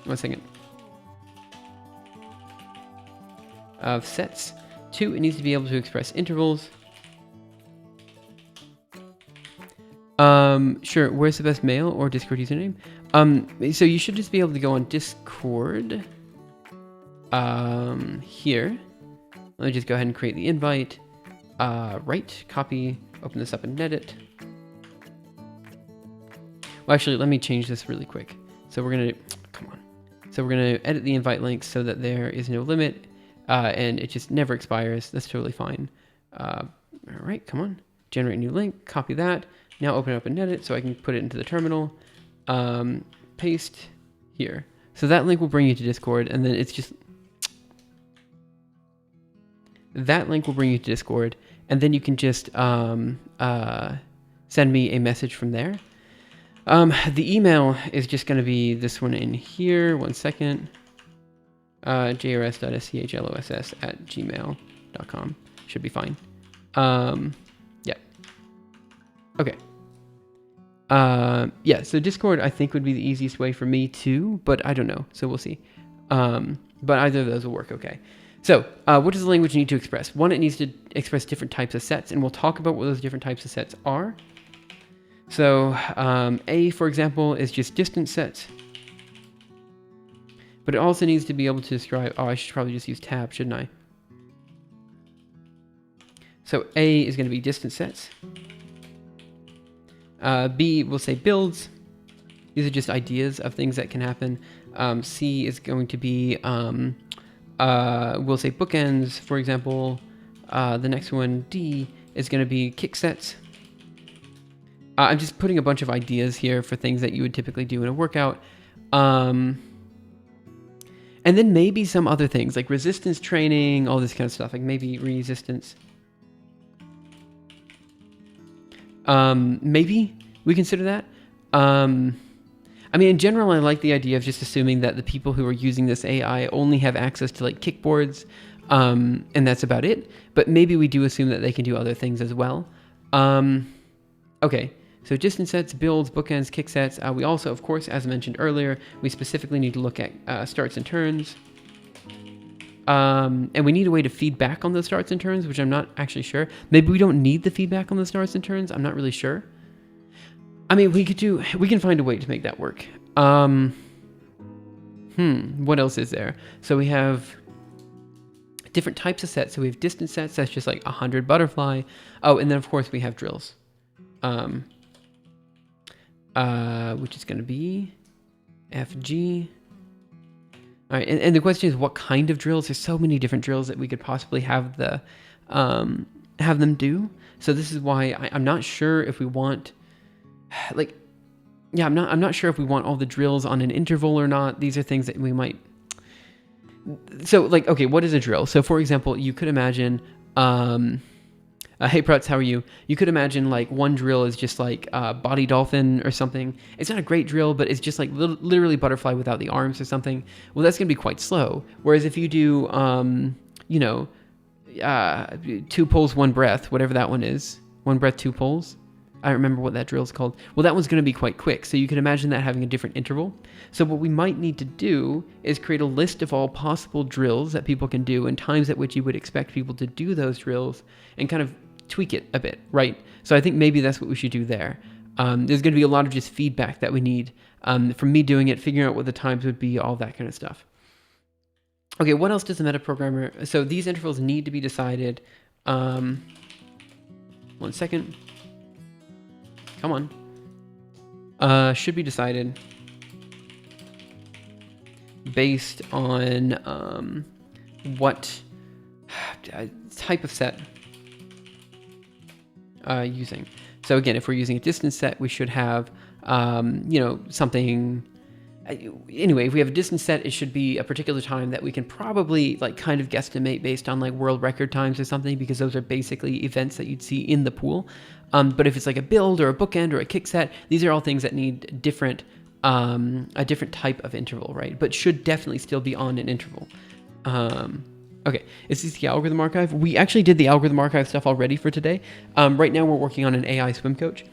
1 second. Of sets. 2, it needs to be able to express intervals. Sure, where's the best mail or Discord username? So you should just be able to go on Discord. Here. Let me just go ahead and create the invite. Right, copy, open this up and edit. Well, actually, let me change this really quick. So we're gonna, come on. So we're gonna edit the invite link so that there is no limit, and it just never expires. That's totally fine. All right, come on. Generate a new link, copy that. Now open it up and edit so I can put it into the terminal. Paste here. So that link will bring you to Discord, and then it's just... That link will bring you to Discord, and then you can just send me a message from there. The email is just going to be this one in here. 1 second. jrs.schloss@gmail.com. Should be fine. Yeah. Okay. Yeah, so Discord I think would be the easiest way for me too, but I don't know, so we'll see. But either of those will work okay. So, what does the language need to express? 1, it needs to express different types of sets, and we'll talk about what those different types of sets are. So, A, for example, is just distance sets. But it also needs to be able to describe... Oh, I should probably just use tab, shouldn't I? So, A is going to be distance sets. B, we'll say builds. These are just ideas of things that can happen. C is going to be... we'll say bookends, for example. The next one, D, is going to be kick sets. I'm just putting a bunch of ideas here for things that you would typically do in a workout. And then maybe some other things like resistance training, all this kind of stuff, like maybe resistance. Maybe we consider that. I mean, in general, I like the idea of just assuming that the people who are using this AI only have access to like kickboards, and that's about it. But maybe we do assume that they can do other things as well. Okay. So distance sets, builds, bookends, kick sets. We also, of course, as mentioned earlier, we specifically need to look at starts and turns. And we need a way to feed back on those starts and turns, which I'm not actually sure. Maybe we don't need the feedback on the starts and turns. I'm not really sure. I mean, we can find a way to make that work. What else is there? So we have different types of sets. So we have distance sets. That's just like 100 butterfly. Oh, and then of course we have drills. Which is going to be FG. All right, and the question is, what kind of drills? There's so many different drills that we could possibly have them do. So this is why I'm not sure if we want, like, yeah, I'm not sure if we want all the drills on an interval or not. These are things that we might. So like, okay, what is a drill? So for example, you could imagine. Hey Prutz, how are you? You could imagine like one drill is just like body dolphin or something. It's not a great drill, but it's just like literally butterfly without the arms or something. Well, that's going to be quite slow. Whereas if you do, 2 pulls, 1 breath, whatever that one is, 1 breath, 2 pulls. I don't remember what that drill is called. Well, that one's going to be quite quick. So you can imagine that having a different interval. So what we might need to do is create a list of all possible drills that people can do and times at which you would expect people to do those drills and kind of tweak it a bit, right? So I think maybe that's what we should do there. There's going to be a lot of just feedback that we need from me doing it, figuring out what the times would be, all that kind of stuff. Okay, what else does the metaprogrammer... So these intervals need to be decided. 1 second. Come on. should be decided based on what type of set using. So again, if we're using a distance set, we should have, something. Anyway, if we have a distance set, it should be a particular time that we can probably like kind of guesstimate based on like world record times or something, because those are basically events that you'd see in the pool. But if it's like a build or a bookend or a kick set, these are all things that need different, a different type of interval, right? But should definitely still be on an interval. Okay, is this the algorithm archive? We actually did the algorithm archive stuff already for today. Right now we're working on an AI swim coach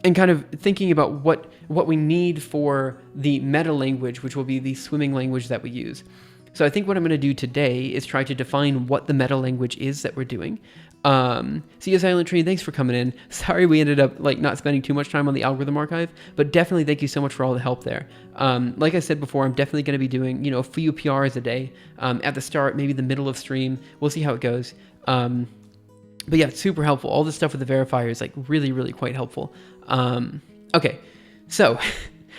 and kind of thinking about what we need for the meta language, which will be the swimming language that we use. So I think what I'm going to do today is try to define what the meta language is that we're doing. See you, Silent Tree. Thanks for coming in. Sorry we ended up like not spending too much time on the algorithm archive, but definitely thank you so much for all the help there. Like I said before, I'm definitely going to be doing, a few PRs a day, at the start, maybe the middle of stream. We'll see how it goes. But yeah, it's super helpful. All this stuff with the verifier is like really, really quite helpful. Okay, so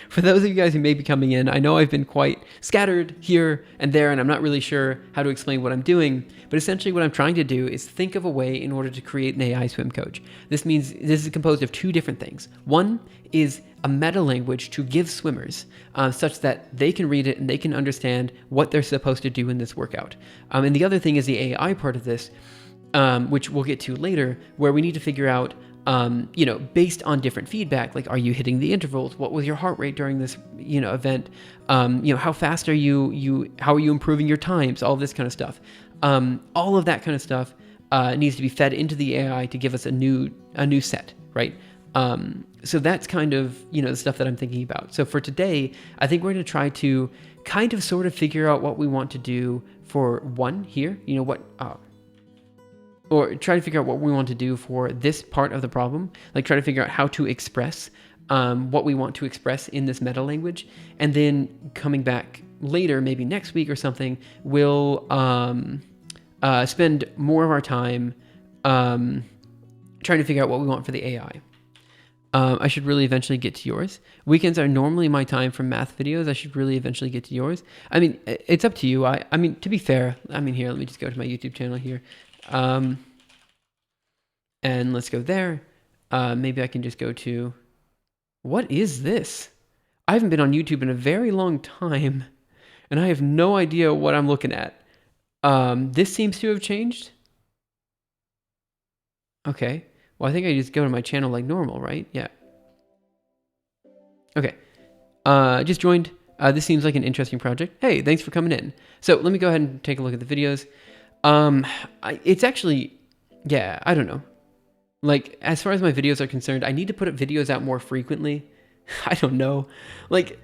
for those of you guys who may be coming in, I know I've been quite scattered here and there, and I'm not really sure how to explain what I'm doing, but essentially what I'm trying to do is think of a way in order to create an AI swim coach. This means this is composed of two different things. One is a meta language to give swimmers such that they can read it and they can understand what they're supposed to do in this workout. And the other thing is the AI part of this, which we'll get to later, where we need to figure out based on different feedback, like, are you hitting the intervals? What was your heart rate during this, event? How fast are you, how are you improving your times? All this kind of stuff. All of that kind of stuff, needs to be fed into the AI to give us a new set, right? So that's kind of, the stuff that I'm thinking about. So for today, I think we're going to try to kind of sort of figure out what we want to do for one here, or try to figure out what we want to do for this part of the problem, like try to figure out how to express what we want to express in this meta language. And then coming back later, maybe next week or something, we'll spend more of our time trying to figure out what we want for the AI. I should really eventually get to yours. Weekends are normally my time for math videos. I should really eventually get to yours. I mean, it's up to you. I mean, to be fair, here, let me just go to my YouTube channel here. And let's go there. Maybe I can just go to, what is this? I haven't been on YouTube in a very long time, and I have no idea what I'm looking at. This seems to have changed. Okay. Well, I think I just go to my channel like normal, right? Yeah. Okay. Just joined. This seems like an interesting project. Hey, thanks for coming in. So let me go ahead and take a look at the videos. It's actually, yeah, I don't know. Like, as far as my videos are concerned, I need to put videos out more frequently. I don't know. Like,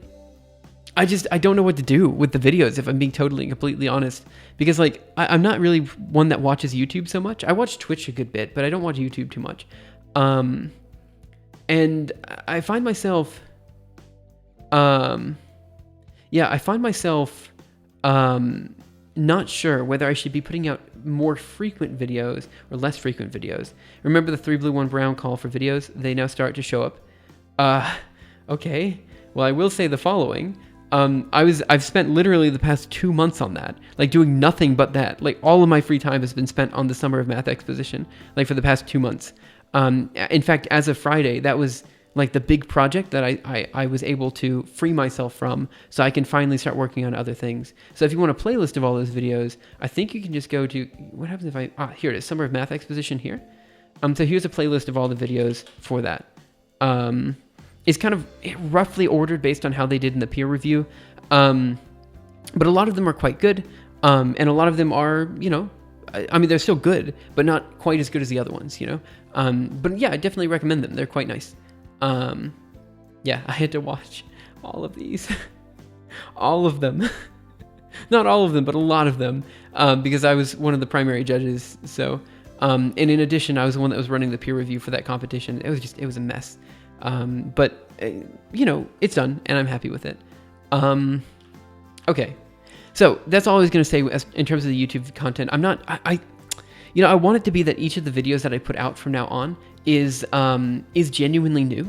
I don't know what to do with the videos, if I'm being totally and completely honest. Because, like, I'm not really one that watches YouTube so much. I watch Twitch a good bit, but I don't watch YouTube too much. And I find myself, not sure whether I should be putting out more frequent videos or less frequent videos. Remember the 3 blue 1 brown call for videos? They now start to show up. Okay. Well, I will say the following. I've spent literally the past 2 months on that, like doing nothing but that. Like all of my free time has been spent on the Summer of Math Exposition, like for the past 2 months. In fact, as of Friday, that was like the big project that I was able to free myself from, so I can finally start working on other things. So if you want a playlist of all those videos, I think you can just go to, what happens if here it is, Summer of Math Exposition here. So here's a playlist of all the videos for that. It's kind of roughly ordered based on how they did in the peer review. But a lot of them are quite good. And a lot of them are, they're still good, but not quite as good as the other ones, But yeah, I definitely recommend them. They're quite nice. Yeah, I had to watch all of these, all of them, not all of them, but a lot of them, because I was one of the primary judges. So, and in addition, I was the one that was running the peer review for that competition. It was a mess. But it's done and I'm happy with it. Okay. So that's all I was going to say in terms of the YouTube content. I want it to be that each of the videos that I put out from now on is genuinely new.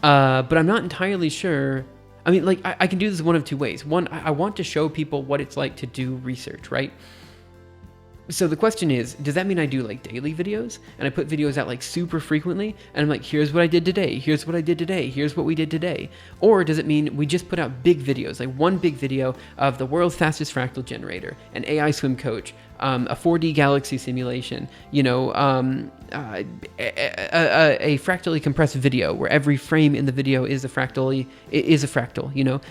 But I'm not entirely sure. I mean, like, I can do this one of two ways. One, I want to show people what it's like to do research, right? So the question is, does that mean I do like daily videos and I put videos out like super frequently and I'm like, here's what I did today, here's what I did today, here's what we did today? Or does it mean we just put out big videos, like one big video of the world's fastest fractal generator, an AI swim coach, a 4D galaxy simulation, a fractally compressed video where every frame in the video is a fractal,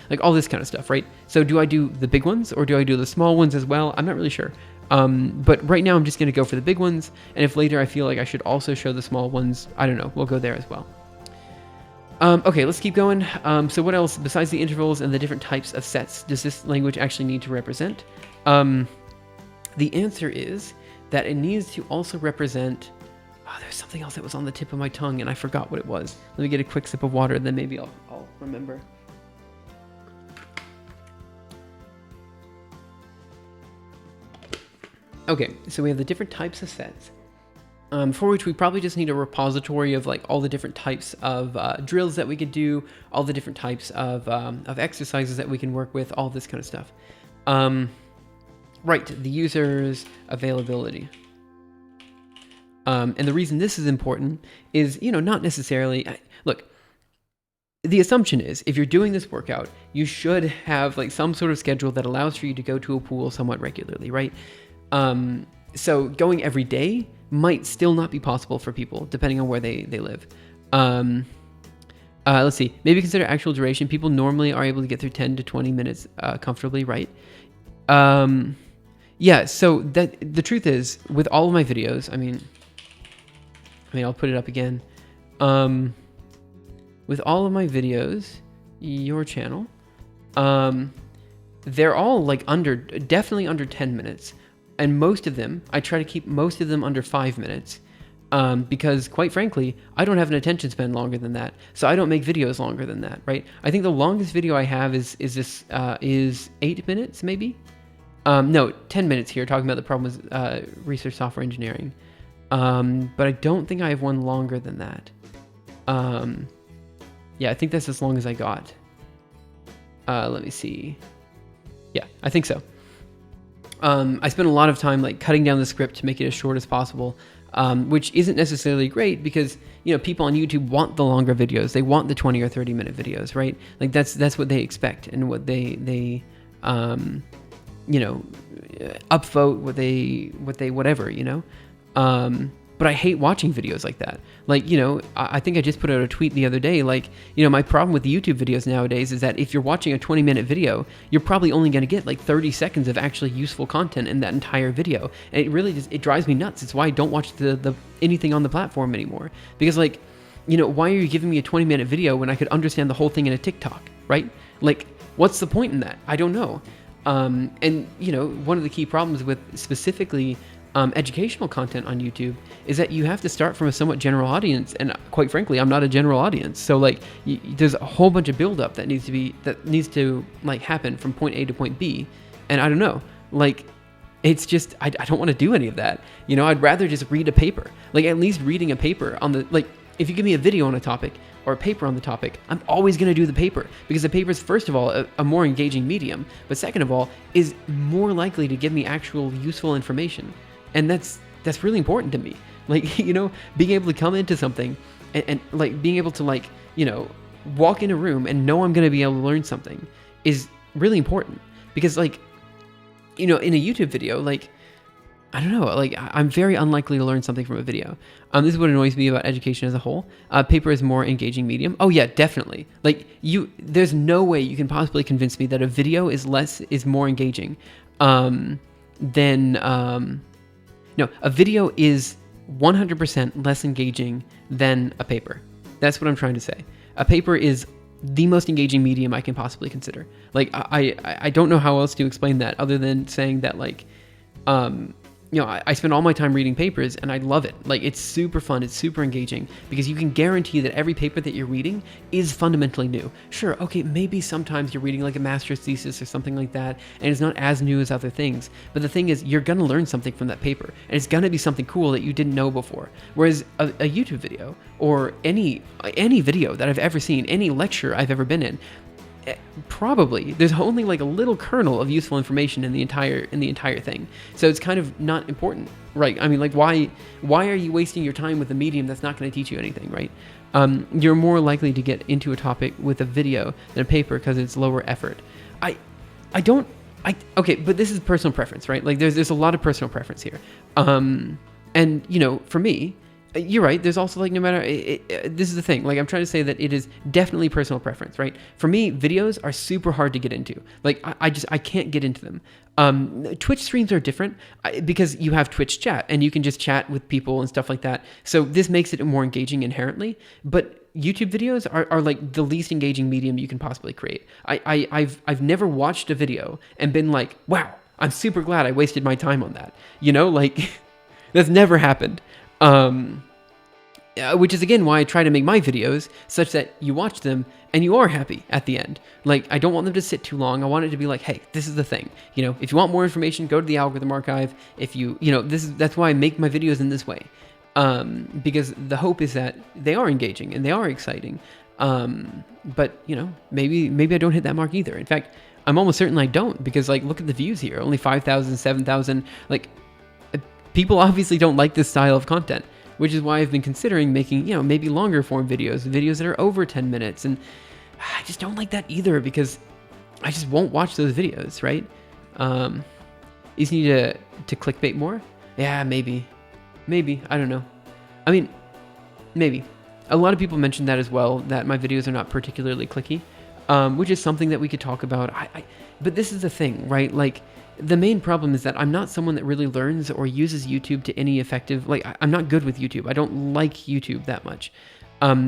like all this kind of stuff, right? So do I do the big ones or do I do the small ones as well? I'm not really sure. But right now I'm just going to go for the big ones. And if later I feel like I should also show the small ones, I don't know, we'll go there as well. Okay, let's keep going. So what else besides the intervals and the different types of sets does this language actually need to represent? The answer is that it needs to also represent, there's something else that was on the tip of my tongue and I forgot what it was. Let me get a quick sip of water, then maybe I'll remember. Okay, so we have the different types of sets, for which we probably just need a repository of like all the different types of drills that we could do, all the different types of exercises that we can work with, all this kind of stuff. Right, the user's availability. And the reason this is important is, not necessarily, look, the assumption is if you're doing this workout, you should have like some sort of schedule that allows for you to go to a pool somewhat regularly, right? So going every day might still not be possible for people depending on where they live. Let's see, maybe consider actual duration. People normally are able to get through 10 to 20 minutes comfortably, right? Yeah, so that the truth is with all of my videos, I mean I'll put it up again. With all of my videos, your channel, they're all like definitely under 10 minutes. And most of them, I try to keep most of them under 5 minutes because quite frankly, I don't have an attention span longer than that. So I don't make videos longer than that, right? I think the longest video I have is 8 minutes maybe? No, 10 minutes here talking about the problem with research software engineering. But I don't think I have one longer than that. Yeah, I think that's as long as I got. Let me see. Yeah, I think so. I spent a lot of time like cutting down the script to make it as short as possible, which isn't necessarily great because people on YouTube want the longer videos. They want the 20 or 30 minute videos, right? Like that's what they expect and what they upvote, what they whatever. But I hate watching videos like that. Like, I think I just put out a tweet the other day, like, my problem with the YouTube videos nowadays is that if you're watching a 20-minute video, you're probably only going to get like 30 seconds of actually useful content in that entire video. And it really it drives me nuts. It's why I don't watch the anything on the platform anymore. Because like, why are you giving me a 20-minute video when I could understand the whole thing in a TikTok, right? Like, what's the point in that? I don't know. And one of the key problems with specifically educational content on YouTube is that you have to start from a somewhat general audience, and quite frankly, I'm not a general audience. So like, there's a whole bunch of buildup that needs to like happen from point A to point B, and I don't know, like, it's just I don't want to do any of that. I'd rather just read a paper. Like, at least reading a paper on the like. If you give me a video on a topic or a paper on the topic, I'm always going to do the paper because the paper is, first of all, a more engaging medium, but second of all, is more likely to give me actual useful information. And that's really important to me. Like, being able to come into something and like being able to like, walk in a room and know I'm going to be able to learn something is really important because like, in a YouTube video, like, I don't know, like I'm very unlikely to learn something from a video. This is what annoys me about education as a whole. Paper is more engaging medium. Oh yeah, definitely. Like there's no way you can possibly convince me that a video is more engaging than no, a video is 100% less engaging than a paper. That's what I'm trying to say. A paper is the most engaging medium I can possibly consider. Like, I don't know how else to explain that other than saying that, like, I spend all my time reading papers and I love it. Like, it's super fun. It's super engaging because you can guarantee that every paper that you're reading is fundamentally new. Sure, okay, maybe sometimes you're reading like a master's thesis or something like that, and it's not as new as other things. But the thing is, you're going to learn something from that paper, and it's going to be something cool that you didn't know before. Whereas a YouTube video or any video that I've ever seen, any lecture I've ever been in, probably there's only like a little kernel of useful information in the entire thing. So it's kind of not important, right? I mean, like, why are you wasting your time with a medium that's not going to teach you anything, right? You're more likely to get into a topic with a video than a paper because it's lower effort. Okay, but this is personal preference, right? Like, there's a lot of personal preference here. And for me, you're right. There's also, like, no matter, this is the thing. Like, I'm trying to say that it is definitely personal preference, right? For me, videos are super hard to get into. Like, I can't get into them. Twitch streams are different because you have Twitch chat and you can just chat with people and stuff like that. So this makes it more engaging inherently. But YouTube videos are like the least engaging medium you can possibly create. I've never watched a video and been like, wow, I'm super glad I wasted my time on that. Like, that's never happened. Which is again why I try to make my videos such that you watch them and you are happy at the end. Like, I don't want them to sit too long. I want it to be like, hey, this is the thing. If you want more information, go to the algorithm archive. If that's why I make my videos in this way. Because the hope is that they are engaging and they are exciting. But maybe I don't hit that mark either. In fact, I'm almost certain I don't, because, like, look at the views here. Only 5,000, 7,000. Like, people obviously don't like this style of content, which is why I've been considering making, maybe longer form videos that are over 10 minutes. And I just don't like that either, because I just won't watch those videos, right? You just need to clickbait more? Yeah, maybe. I don't know. I mean, maybe. A lot of people mentioned that as well, that my videos are not particularly clicky, which is something that we could talk about. But this is the thing, right? Like, the main problem is that I'm not someone that really learns or uses YouTube to any effective, like, I'm not good with YouTube. I don't like YouTube that much.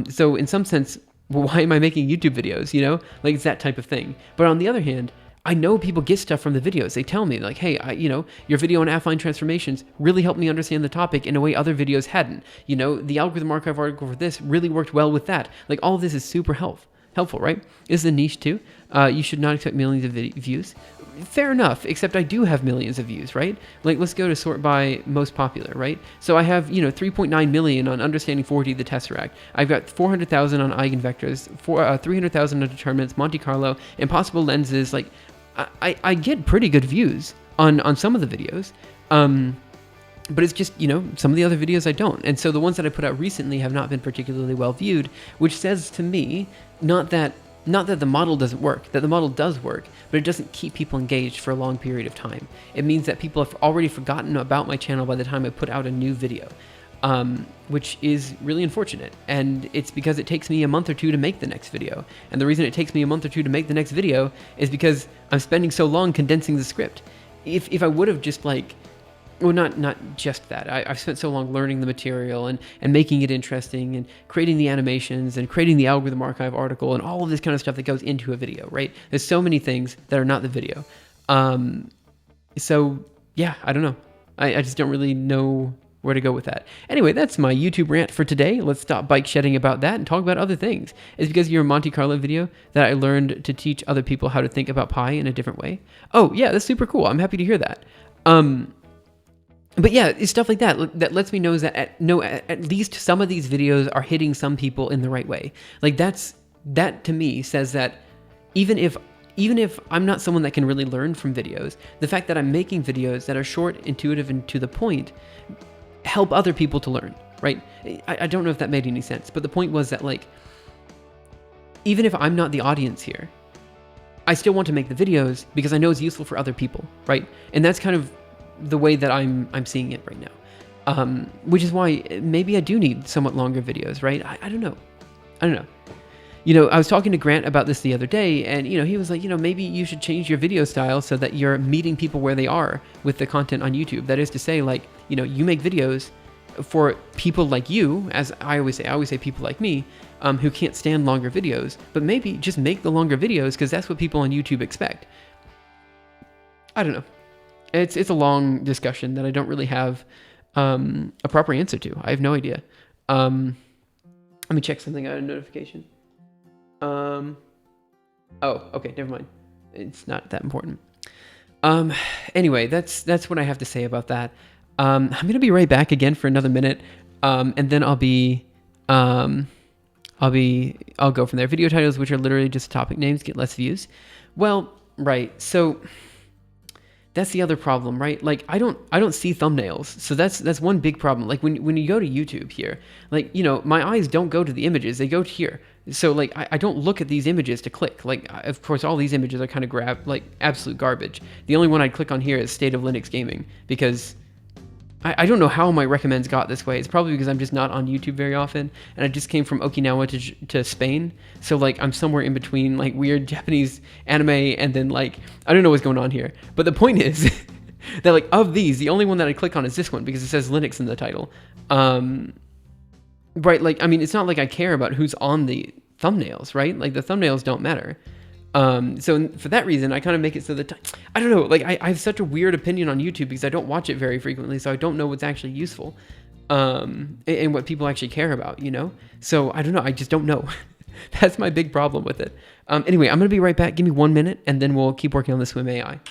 So in some sense, why am I making YouTube videos, Like, it's that type of thing. But on the other hand, I know people get stuff from the videos. They tell me, like, hey, your video on affine transformations really helped me understand the topic in a way other videos hadn't. The algorithm archive article for this really worked well with that. Like, all of this is super helpful, right? This is a niche too. You should not expect millions of views. Fair enough, except I do have millions of views, right? Like, let's go to sort by most popular, right? So I have, 3.9 million on understanding 4D the Tesseract. I've got 400,000 on eigenvectors, 300,000 on determinants, Monte Carlo, impossible lenses. Like, I get pretty good views on some of the videos. But it's just, some of the other videos I don't. And so the ones that I put out recently have not been particularly well viewed, which says to me, not that the model doesn't work, that the model does work, but it doesn't keep people engaged for a long period of time. It means that people have already forgotten about my channel by the time I put out a new video, which is really unfortunate. And it's because it takes me a month or two to make the next video. And the reason it takes me a month or two to make the next video is because I'm spending so long condensing the script. If I would have just, like, well, not just that. I've spent so long learning the material and making it interesting and creating the animations and creating the algorithm archive article and all of this kind of stuff that goes into a video, right? There's so many things that are not the video. So, yeah, I don't know. I just don't really know where to go with that. Anyway, that's my YouTube rant for today. Let's stop bike shedding about that and talk about other things. It's because of your Monte Carlo video that I learned to teach other people how to think about pi in a different way. Oh, yeah, that's super cool. I'm happy to hear that. But yeah, it's stuff like that that lets me know that at least some of these videos are hitting some people in the right way. Like, that to me says that even if I'm not someone that can really learn from videos, the fact that I'm making videos that are short, intuitive, and to the point help other people to learn, right? I don't know if that made any sense, but the point was that, like, even if I'm not the audience here, I still want to make the videos because I know it's useful for other people, right? And that's kind of the way that I'm seeing it right now, which is why maybe I do need somewhat longer videos, right? I don't know. I was talking to Grant about this the other day, and he was like, maybe you should change your video style so that you're meeting people where they are with the content on YouTube. That is to say, like, you make videos for people like you, as I always say people like me, who can't stand longer videos, but maybe just make the longer videos because that's what people on YouTube expect. I don't know. It's a long discussion that I don't really have a proper answer to. I have no idea. Let me check something out, a notification. Oh, okay, never mind. It's not that important. Anyway, that's what I have to say about that. I'm gonna be right back again for another minute, and then I'll go from there. Video titles, which are literally just topic names, get less views. Well, right. So that's the other problem, right? Like I don't see thumbnails. So that's one big problem. Like when you go to YouTube here, like, you know, my eyes don't go to the images, they go to here. So like I don't look at these images to click. Like of course all these images are kind of absolute garbage. The only one I'd click on here is State of Linux Gaming, because I don't know how my recommends got this way. It's probably because I'm just not on YouTube very often, and I just came from Okinawa to Spain. So like I'm somewhere in between like weird Japanese anime and then like I don't know what's going on here. But the point is that like of these, the only one that I click on is this one because it says Linux in the title. Right? Like I mean, it's not like I care about who's on the thumbnails, right? Like the thumbnails don't matter. So for that reason, I kind of make it so that I don't know, like I have such a weird opinion on YouTube because I don't watch it very frequently, so I don't know what's actually useful, and what people actually care about, you know? So I don't know, I just don't know. That's my big problem with it. Anyway, I'm gonna be right back. Give me 1 minute, and then we'll keep working on the Swim AI.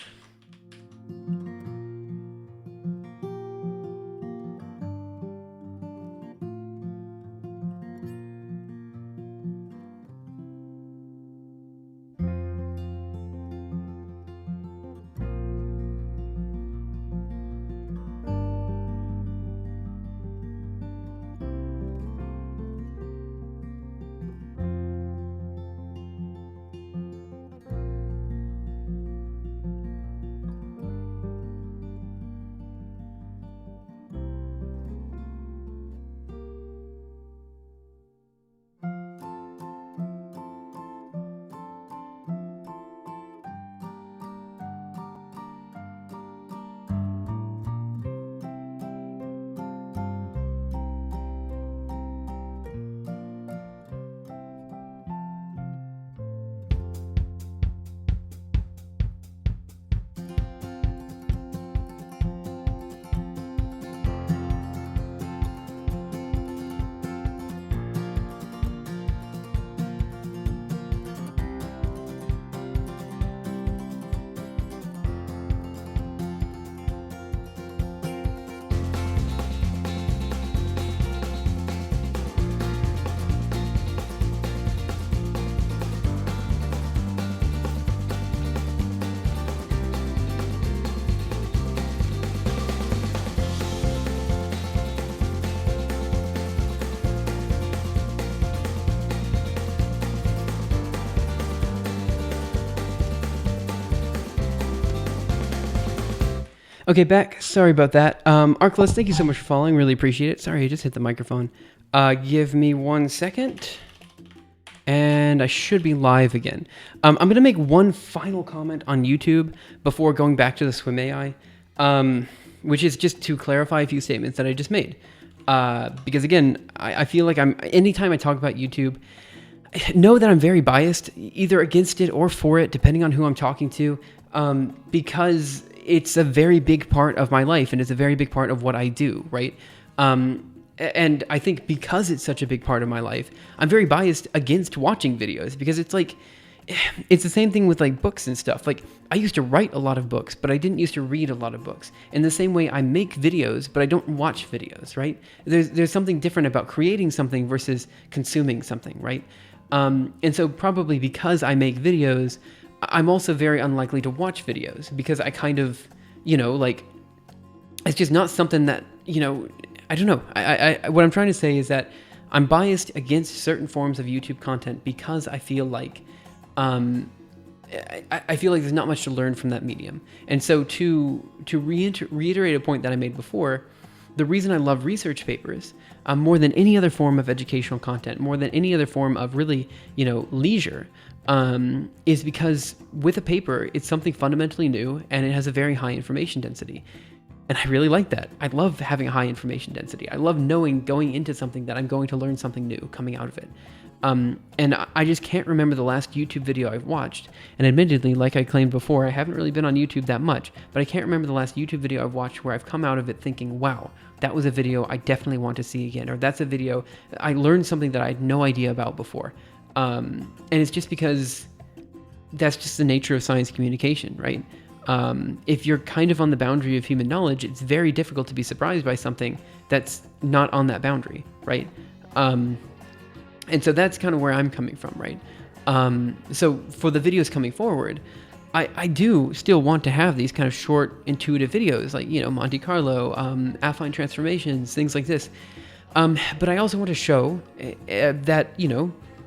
Okay, back. Sorry about that. Arclus, thank you so much for following. Really appreciate it. Sorry, I just hit the microphone. Give me 1 second. And I should be live again. I'm going to make one final comment on YouTube before going back to the Swim AI, which is just to clarify a few statements that I just made. Because again, I feel like anytime I talk about YouTube, know that I'm very biased, either against it or for it, depending on who I'm talking to, because it's a very big part of my life and it's a very big part of what I do, right? And I think because it's such a big part of my life, I'm very biased against watching videos because it's like, it's the same thing with like books and stuff. Like I used to write a lot of books, but I didn't used to read a lot of books. In the same way I make videos, but I don't watch videos, right? There's something different about creating something versus consuming something, right? And so probably because I make videos, I'm also very unlikely to watch videos because I kind of, you know, like, it's just not something that, you know, I don't know. What I'm trying to say is that I'm biased against certain forms of YouTube content because I feel like, I feel like there's not much to learn from that medium. And so to reiterate a point that I made before, the reason I love research papers more than any other form of educational content, more than any other form of really, you know, leisure, is because with a paper, it's something fundamentally new and it has a very high information density. And I really like that. I love having a high information density. I love knowing going into something that I'm going to learn something new coming out of it. And I just can't remember the last YouTube video I've watched. And admittedly, like I claimed before, I haven't really been on YouTube that much, but I can't remember the last YouTube video I've watched where I've come out of it thinking, wow, that was a video I definitely want to see again, or that's a video I learned something that I had no idea about before. And it's just because that's just the nature of science communication, right? If you're kind of on the boundary of human knowledge, it's very difficult to be surprised by something that's not on that boundary, right? And so that's kind of where I'm coming from, right? So for the videos coming forward, I do still want to have these kind of short, intuitive videos, like, Monte Carlo, affine transformations, things like this. But I also want to show that,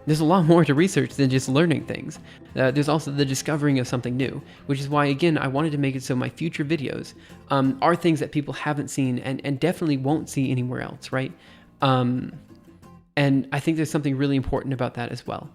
there's a lot more to research than just learning things. There's also the discovering of something new, which is why, again, I wanted to make it so my future videos are things that people haven't seen and definitely won't see anywhere else, right? And I think there's something really important about that as well.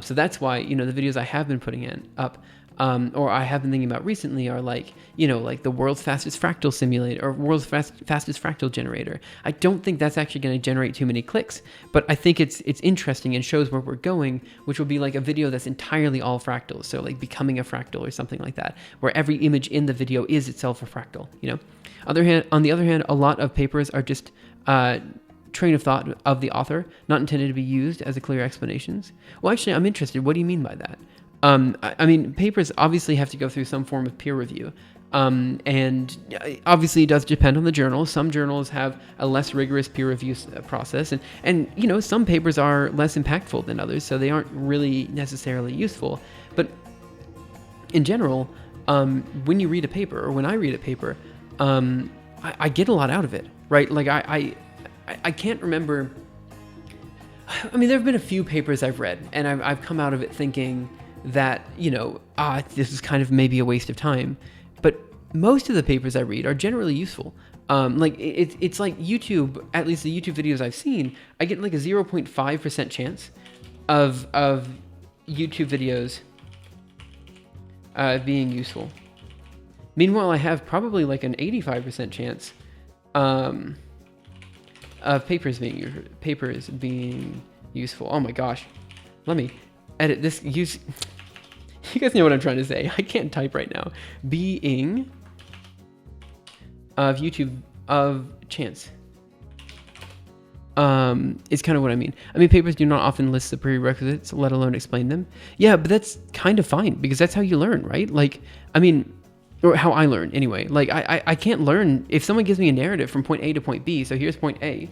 So that's why, the videos I have been putting up, or I have been thinking about recently are like the world's fastest fractal simulator or world's fastest fractal generator. I don't think that's actually going to generate too many clicks, but I think it's interesting and shows where we're going, which will be like a video that's entirely all fractals. So like becoming a fractal or something like that, where every image in the video is itself a fractal, On the other hand, a lot of papers are just, train of thought of the author, not intended to be used as a clear explanations. Well, actually, I'm interested. What do you mean by that? I mean, papers obviously have to go through some form of peer review. And obviously it does depend on the journal. Some journals have a less rigorous peer review process. And some papers are less impactful than others, so they aren't really necessarily useful. But in general, when you read a paper, or when I read a paper, I get a lot out of it, right? Like I can't remember. I mean, there have been a few papers I've read, and I've come out of it thinking that, this is kind of maybe a waste of time. But most of the papers I read are generally useful. Like it's like YouTube, at least the YouTube videos I've seen, I get like a 0.5% chance of YouTube videos being useful. Meanwhile, I have probably like an 85% chance of papers being useful. Oh my gosh. Let me edit this. You guys know what I'm trying to say. I can't type right now. Being of YouTube of chance. Is kind of what I mean. I mean, papers do not often list the prerequisites, let alone explain them. Yeah, but that's kind of fine because that's how you learn, right? Like, I mean, or how I learn anyway. Like I can't learn if someone gives me a narrative from point A to point B. So here's point A,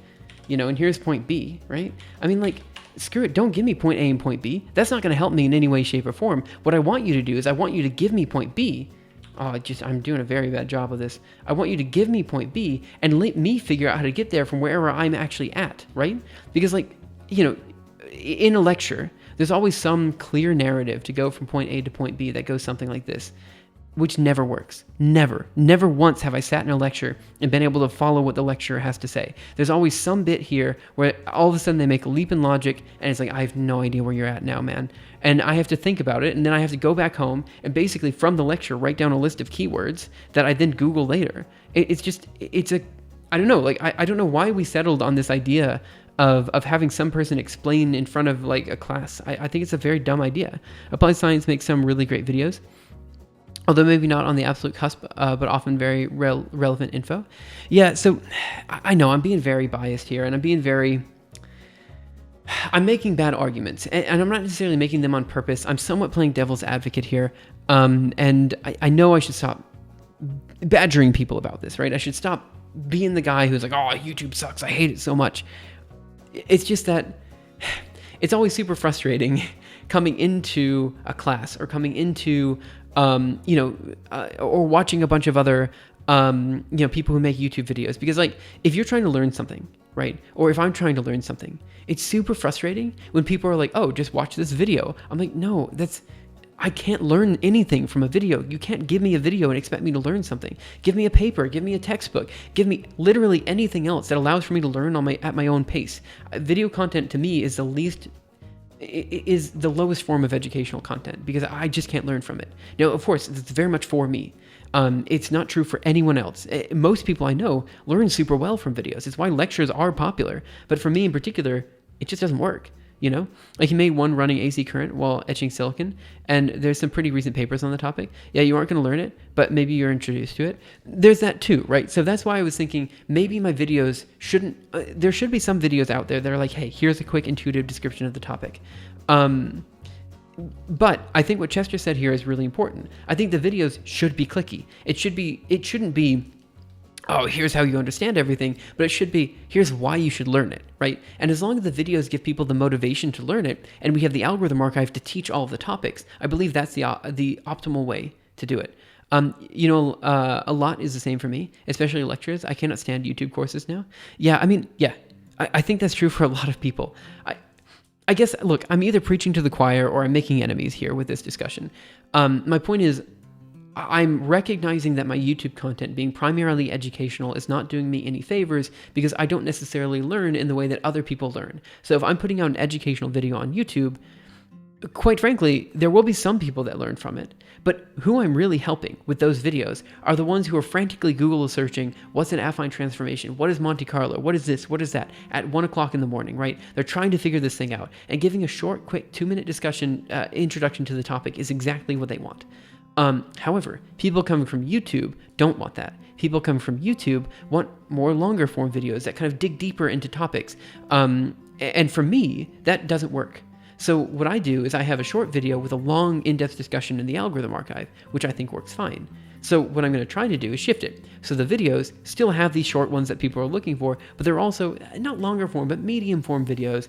and here's point B, right? I mean, like, screw it. Don't give me point A and point B. That's not going to help me in any way, shape, or form. What I want you to do is I want you to give me point B. Oh, I'm doing a very bad job of this. I want you to give me point B and let me figure out how to get there from wherever I'm actually at, right? Because, like, in a lecture, there's always some clear narrative to go from point A to point B that goes something like this, which never works. Never once have I sat in a lecture and been able to follow what the lecturer has to say. There's always some bit here where all of a sudden they make a leap in logic and it's like, I have no idea where you're at now, man. And I have to think about it, and then I have to go back home and basically from the lecture write down a list of keywords that I then Google later. I don't know, like, I don't know why we settled on this idea of having some person explain in front of like a class. I think it's a very dumb idea. Applied Science makes some really great videos, although maybe not on the absolute cusp, but often very relevant info. Yeah, so I know I'm being very biased here, and I'm making bad arguments, and I'm not necessarily making them on purpose. I'm somewhat playing devil's advocate here, and I know I should stop badgering people about this, right? I should stop being the guy who's like, oh, YouTube sucks, I hate it so much. It's just that it's always super frustrating coming into a class or coming into or watching a bunch of other, people who make YouTube videos. Because, like, if you're trying to learn something, right? Or if I'm trying to learn something, it's super frustrating when people are like, oh, just watch this video. I'm like, no, I can't learn anything from a video. You can't give me a video and expect me to learn something. Give me a paper, give me a textbook, give me literally anything else that allows for me to learn at my own pace. Video content to me is the lowest form of educational content because I just can't learn from it. Now, of course, it's very much for me. It's not true for anyone else. Most people I know learn super well from videos. It's why lectures are popular. But for me in particular, it just doesn't work. you know? Like he made one running AC current while etching silicon, and there's some pretty recent papers on the topic. Yeah, you aren't going to learn it, but maybe you're introduced to it. There's that too, right? So that's why I was thinking maybe my videos shouldn't, there should be some videos out there that are like, hey, here's a quick intuitive description of the topic. But I think what Chester said here is really important. I think the videos should be clicky. It shouldn't be, oh, here's how you understand everything, but it should be, here's why you should learn it, right? And as long as the videos give people the motivation to learn it, and we have the algorithm archive to teach all of the topics, I believe that's the optimal way to do it. A lot is the same for me, especially lectures. I cannot stand YouTube courses now. I think that's true for a lot of people. I guess, look, I'm either preaching to the choir or I'm making enemies here with this discussion. My point is, I'm recognizing that my YouTube content being primarily educational is not doing me any favors because I don't necessarily learn in the way that other people learn. So if I'm putting out an educational video on YouTube, quite frankly, there will be some people that learn from it. But who I'm really helping with those videos are the ones who are frantically Google searching, what's an affine transformation? What is Monte Carlo? What is this? What is that? At 1 o'clock in the morning, right? They're trying to figure this thing out. And giving a short, quick 2-minute discussion, introduction to the topic is exactly what they want. However, people coming from YouTube don't want that. People coming from YouTube want more longer form videos that kind of dig deeper into topics. And for me, that doesn't work. So what I do is I have a short video with a long in-depth discussion in the algorithm archive, which I think works fine. So what I'm going to try to do is shift it. So the videos still have these short ones that people are looking for, but they're also not longer form, but medium form videos,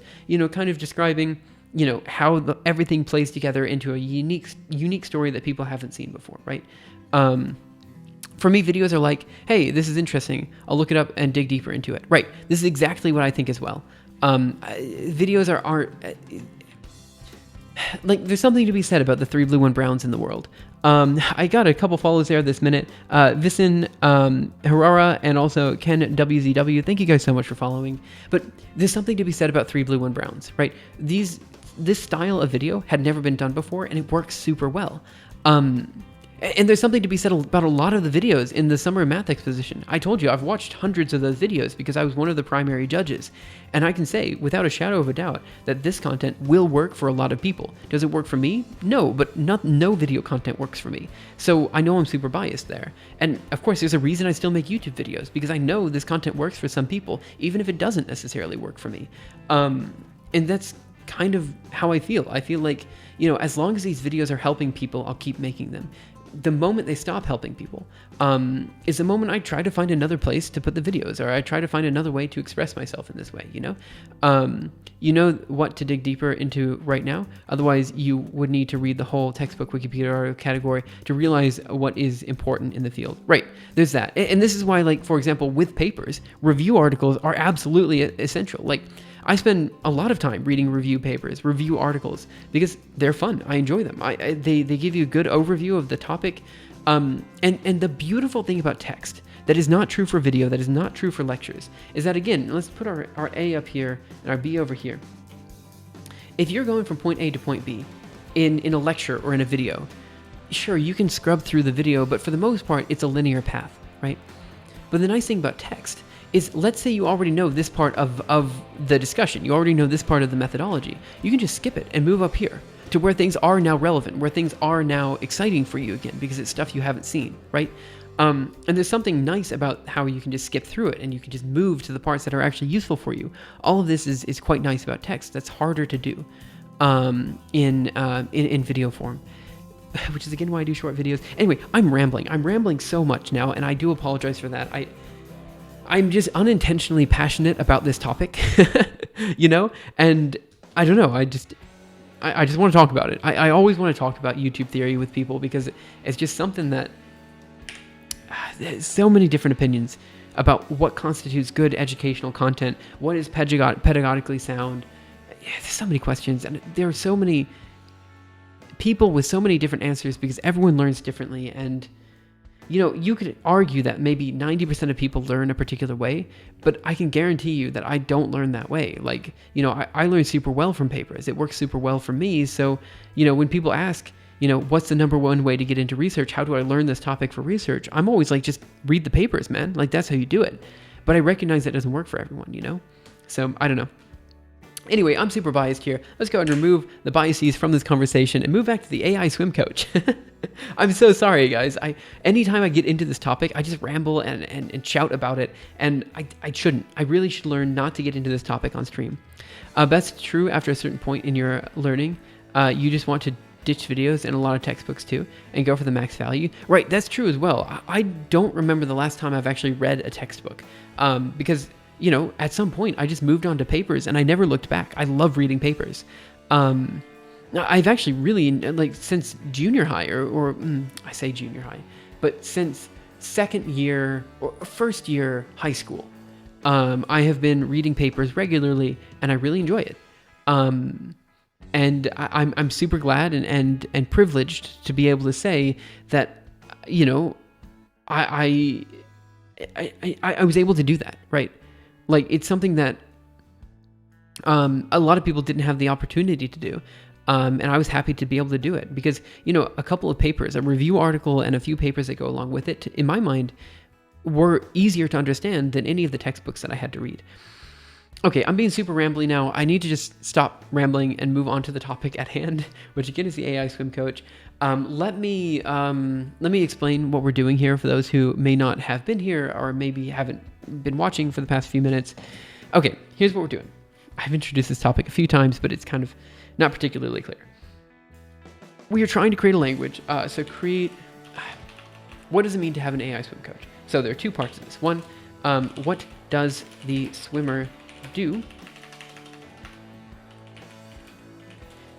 kind of describing how everything plays together into a unique story that people haven't seen before, right? For me, videos are like, hey, this is interesting. I'll look it up and dig deeper into it. Right. This is exactly what I think as well. Videos are like, there's something to be said about the 3 blue 1 browns in the world. I got a couple follows there this minute. Visin, Harara, and also Ken WZW. Thank you guys so much for following. But there's something to be said about 3 blue 1 browns, right? This style of video had never been done before, and it works super well. And there's something to be said about a lot of the videos in the Summer Math Exposition. I told you, I've watched hundreds of those videos because I was one of the primary judges. And I can say, without a shadow of a doubt, that this content will work for a lot of people. Does it work for me? No, but no video content works for me. So I know I'm super biased there. And of course, there's a reason I still make YouTube videos, because I know this content works for some people, even if it doesn't necessarily work for me. And that's kind of how I feel. I feel like, as long as these videos are helping people, I'll keep making them. The moment they stop helping people is the moment I try to find another place to put the videos, or I try to find another way to express myself in this way, You know what to dig deeper into right now. Otherwise, you would need to read the whole textbook Wikipedia article category to realize what is important in the field. Right, there's that. And this is why, like, for example, with papers, review articles are absolutely essential. Like, I spend a lot of time reading review papers, review articles, because they're fun. I enjoy them. They give you a good overview of the topic. And the beautiful thing about text that is not true for video, that is not true for lectures, is that, again, let's put our A up here and our B over here. If you're going from point A to point B in a lecture or in a video, sure, you can scrub through the video, but for the most part, it's a linear path, right? But the nice thing about text is, let's say you already know this part of the discussion, you already know this part of the methodology, you can just skip it and move up here to where things are now relevant, where things are now exciting for you again, because it's stuff you haven't seen, right? And there's something nice about how you can just skip through it and you can just move to the parts that are actually useful for you. All of this is quite nice about text. That's harder to do in video form, which is again why I do short videos. Anyway, I'm rambling so much now, and I do apologize for that. I'm just unintentionally passionate about this topic, and I don't know, I just want to talk about it. I always want to talk about YouTube theory with people, because it's just something that there's so many different opinions about what constitutes good educational content, what is pedagogically sound. There's so many questions, and there are so many people with so many different answers, because everyone learns differently. And you could argue that maybe 90% of people learn a particular way, but I can guarantee you that I don't learn that way. Like, I learn super well from papers. It works super well for me. So, when people ask, what's the number one way to get into research? How do I learn this topic for research? I'm always like, just read the papers, man. Like, that's how you do it. But I recognize that doesn't work for everyone, So I don't know. Anyway, I'm super biased here. Let's go ahead and remove the biases from this conversation and move back to the AI swim coach. I'm so sorry, guys. Anytime I get into this topic, I just ramble and shout about it, and I shouldn't. I really should learn not to get into this topic on stream. That's true after a certain point in your learning. You just want to ditch videos and a lot of textbooks too, and go for the max value. Right, that's true as well. I don't remember the last time I've actually read a textbook, because at some point I just moved on to papers and I never looked back. I love reading papers. I've actually really, since junior high, or I say junior high, but since second year or first year high school, I have been reading papers regularly and I really enjoy it. And I'm super glad and privileged to be able to say that, I was able to do that, right? Like, it's something that a lot of people didn't have the opportunity to do. And I was happy to be able to do it because, a couple of papers, a review article and a few papers that go along with it, in my mind, were easier to understand than any of the textbooks that I had to read. Okay, I'm being super rambly now. I need to just stop rambling and move on to the topic at hand, which again is the AI swim coach. Let me explain what we're doing here for those who may not have been here or maybe haven't been watching for the past few minutes. Okay, here's what we're doing. I've introduced this topic a few times, but it's kind of not particularly clear. We are trying to create a language. What does it mean to have an AI swim coach? So there are two parts of this. One, what does the swimmer do?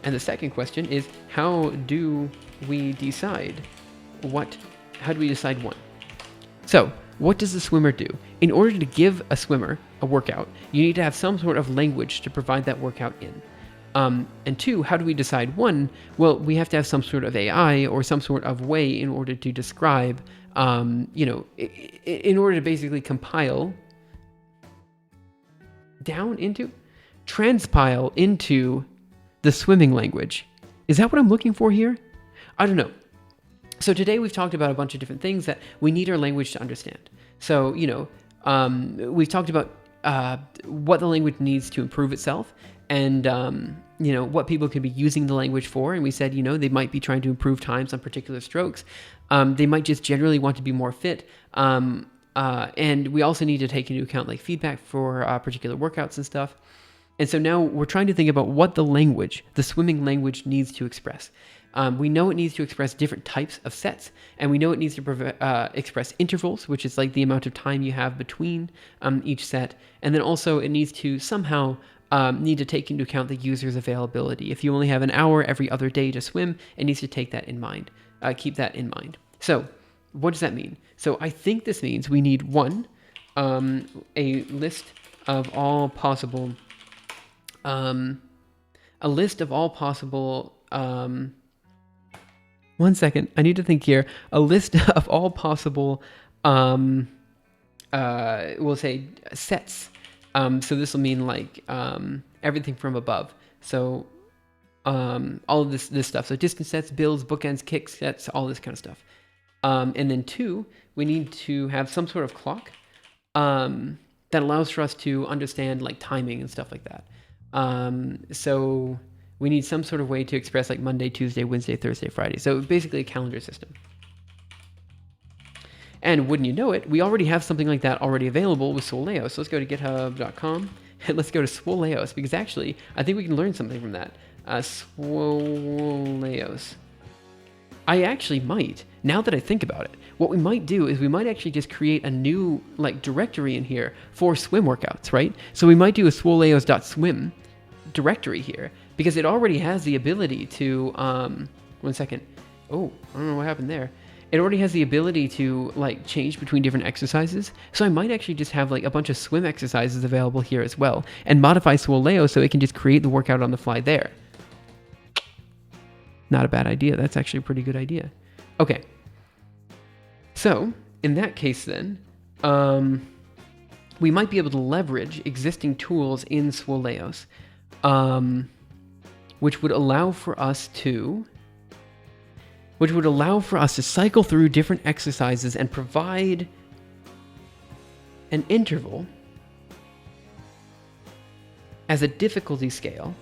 And the second question is, how do we decide one? So, what does the swimmer do? In order to give a swimmer a workout, you need to have some sort of language to provide that workout in. And two, how do we decide one? Well, we have to have some sort of AI or some sort of way in order to describe, in order to basically transpile into the swimming language. Is that what I'm looking for here? I don't know. So today we've talked about a bunch of different things that we need our language to understand. So, we've talked about what the language needs to improve itself and, what people could be using the language for. And we said, they might be trying to improve times on particular strokes. They might just generally want to be more fit. And we also need to take into account feedback for particular workouts and stuff. And so now we're trying to think about what the swimming language needs to express. We know it needs to express different types of sets, and we know it needs to express intervals, which is the amount of time you have between each set. And then also it needs to somehow need to take into account the user's availability. If you only have an hour every other day to swim, it needs to take that in mind, keep that in mind. So what does that mean? So I think this means we need a list of all possible, one second, I need to think here. A list of all possible, we'll say sets. So this will mean everything from above. So all of this stuff. So distance sets, builds, bookends, kick sets, all this kind of stuff. And then two, we need to have some sort of clock that allows for us to understand timing and stuff like that. So we need some sort of way to express Monday, Tuesday, Wednesday, Thursday, Friday. So basically a calendar system. And wouldn't you know it, we already have something like that already available with Swoleos. So let's go to github.com and let's go to Swoleos, because actually I think we can learn something from that. Swoleos. I actually might, now that I think about it, what we might do is we might actually just create a new directory in here for swim workouts, right? So we might do a swoleos.swim directory here, because it already has the ability to, one second. Oh, I don't know what happened there. It already has the ability to change between different exercises. So I might actually just have a bunch of swim exercises available here as well, and modify Swoleo so it can just create the workout on the fly there. Not a bad idea. That's actually a pretty good idea. Okay. So in that case then, we might be able to leverage existing tools in Swoleos, which would allow for us to cycle through different exercises and provide an interval as a difficulty scale.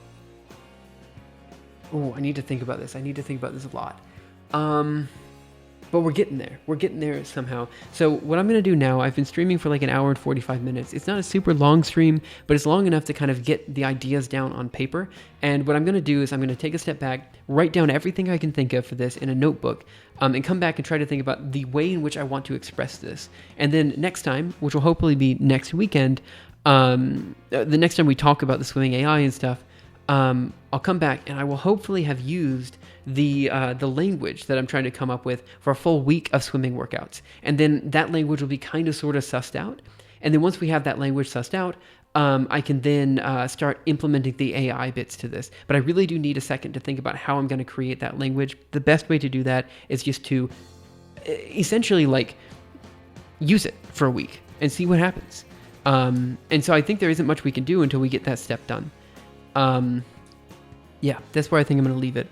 Oh, I need to think about this. I need to think about this a lot. But we're getting there. We're getting there somehow. So what I'm going to do now, I've been streaming for like an hour and 45 minutes. It's not a super long stream, but it's long enough to kind of get the ideas down on paper. And what I'm going to do is I'm going to take a step back, write down everything I can think of for this in a notebook, and come back and try to think about the way in which I want to express this. And then next time, which will hopefully be next weekend, the next time we talk about the swimming AI and stuff, I'll come back and I will hopefully have used the language that I'm trying to come up with for a full week of swimming workouts. And then that language will be kind of sort of sussed out. And then once we have that language sussed out, I can then start implementing the AI bits to this. But I really do need a second to think about how I'm going to create that language. The best way to do that is just to essentially like use it for a week and see what happens. And so I think there isn't much we can do until we get that step done. Yeah, that's where I think I'm going to leave it.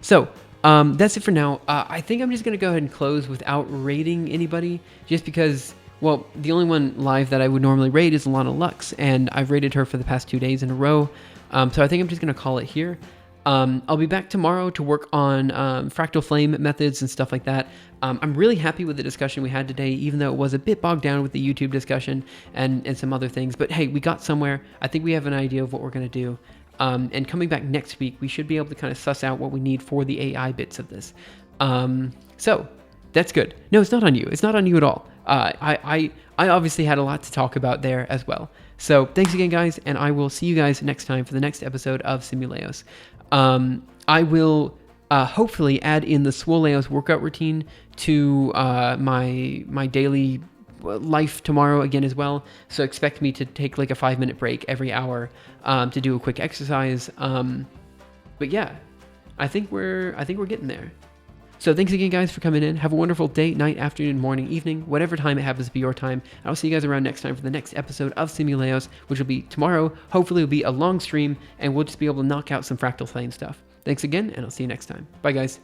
So, that's it for now. I think I'm just going to go ahead and close without rating anybody, just because, well, the only one live that I would normally rate is Lana Lux, and I've rated her for the past 2 days in a row. So I think I'm just going to call it here. I'll be back tomorrow to work on fractal flame methods and stuff like that. I'm really happy with the discussion we had today, even though it was a bit bogged down with the YouTube discussion and some other things. But hey, we got somewhere. I think we have an idea of what we're going to do. And coming back next week, we should be able to kind of suss out what we need for the AI bits of this. So that's good. No, it's not on you. It's not on you at all. I obviously had a lot to talk about there as well. So thanks again, guys, and I will see you guys next time for the next episode of Simuleos. I will hopefully add in the Swoleos workout routine to my daily life tomorrow again as well. So expect me to take like a 5-minute break every hour to do a quick exercise. But yeah, I think we're getting there. So thanks again, guys, for coming in. Have a wonderful day, night, afternoon, morning, evening, whatever time it happens to be your time. I'll see you guys around next time for the next episode of Simuleos, which will be tomorrow. Hopefully it'll be a long stream, and we'll just be able to knock out some fractal flame stuff. Thanks again, and I'll see you next time. Bye, guys.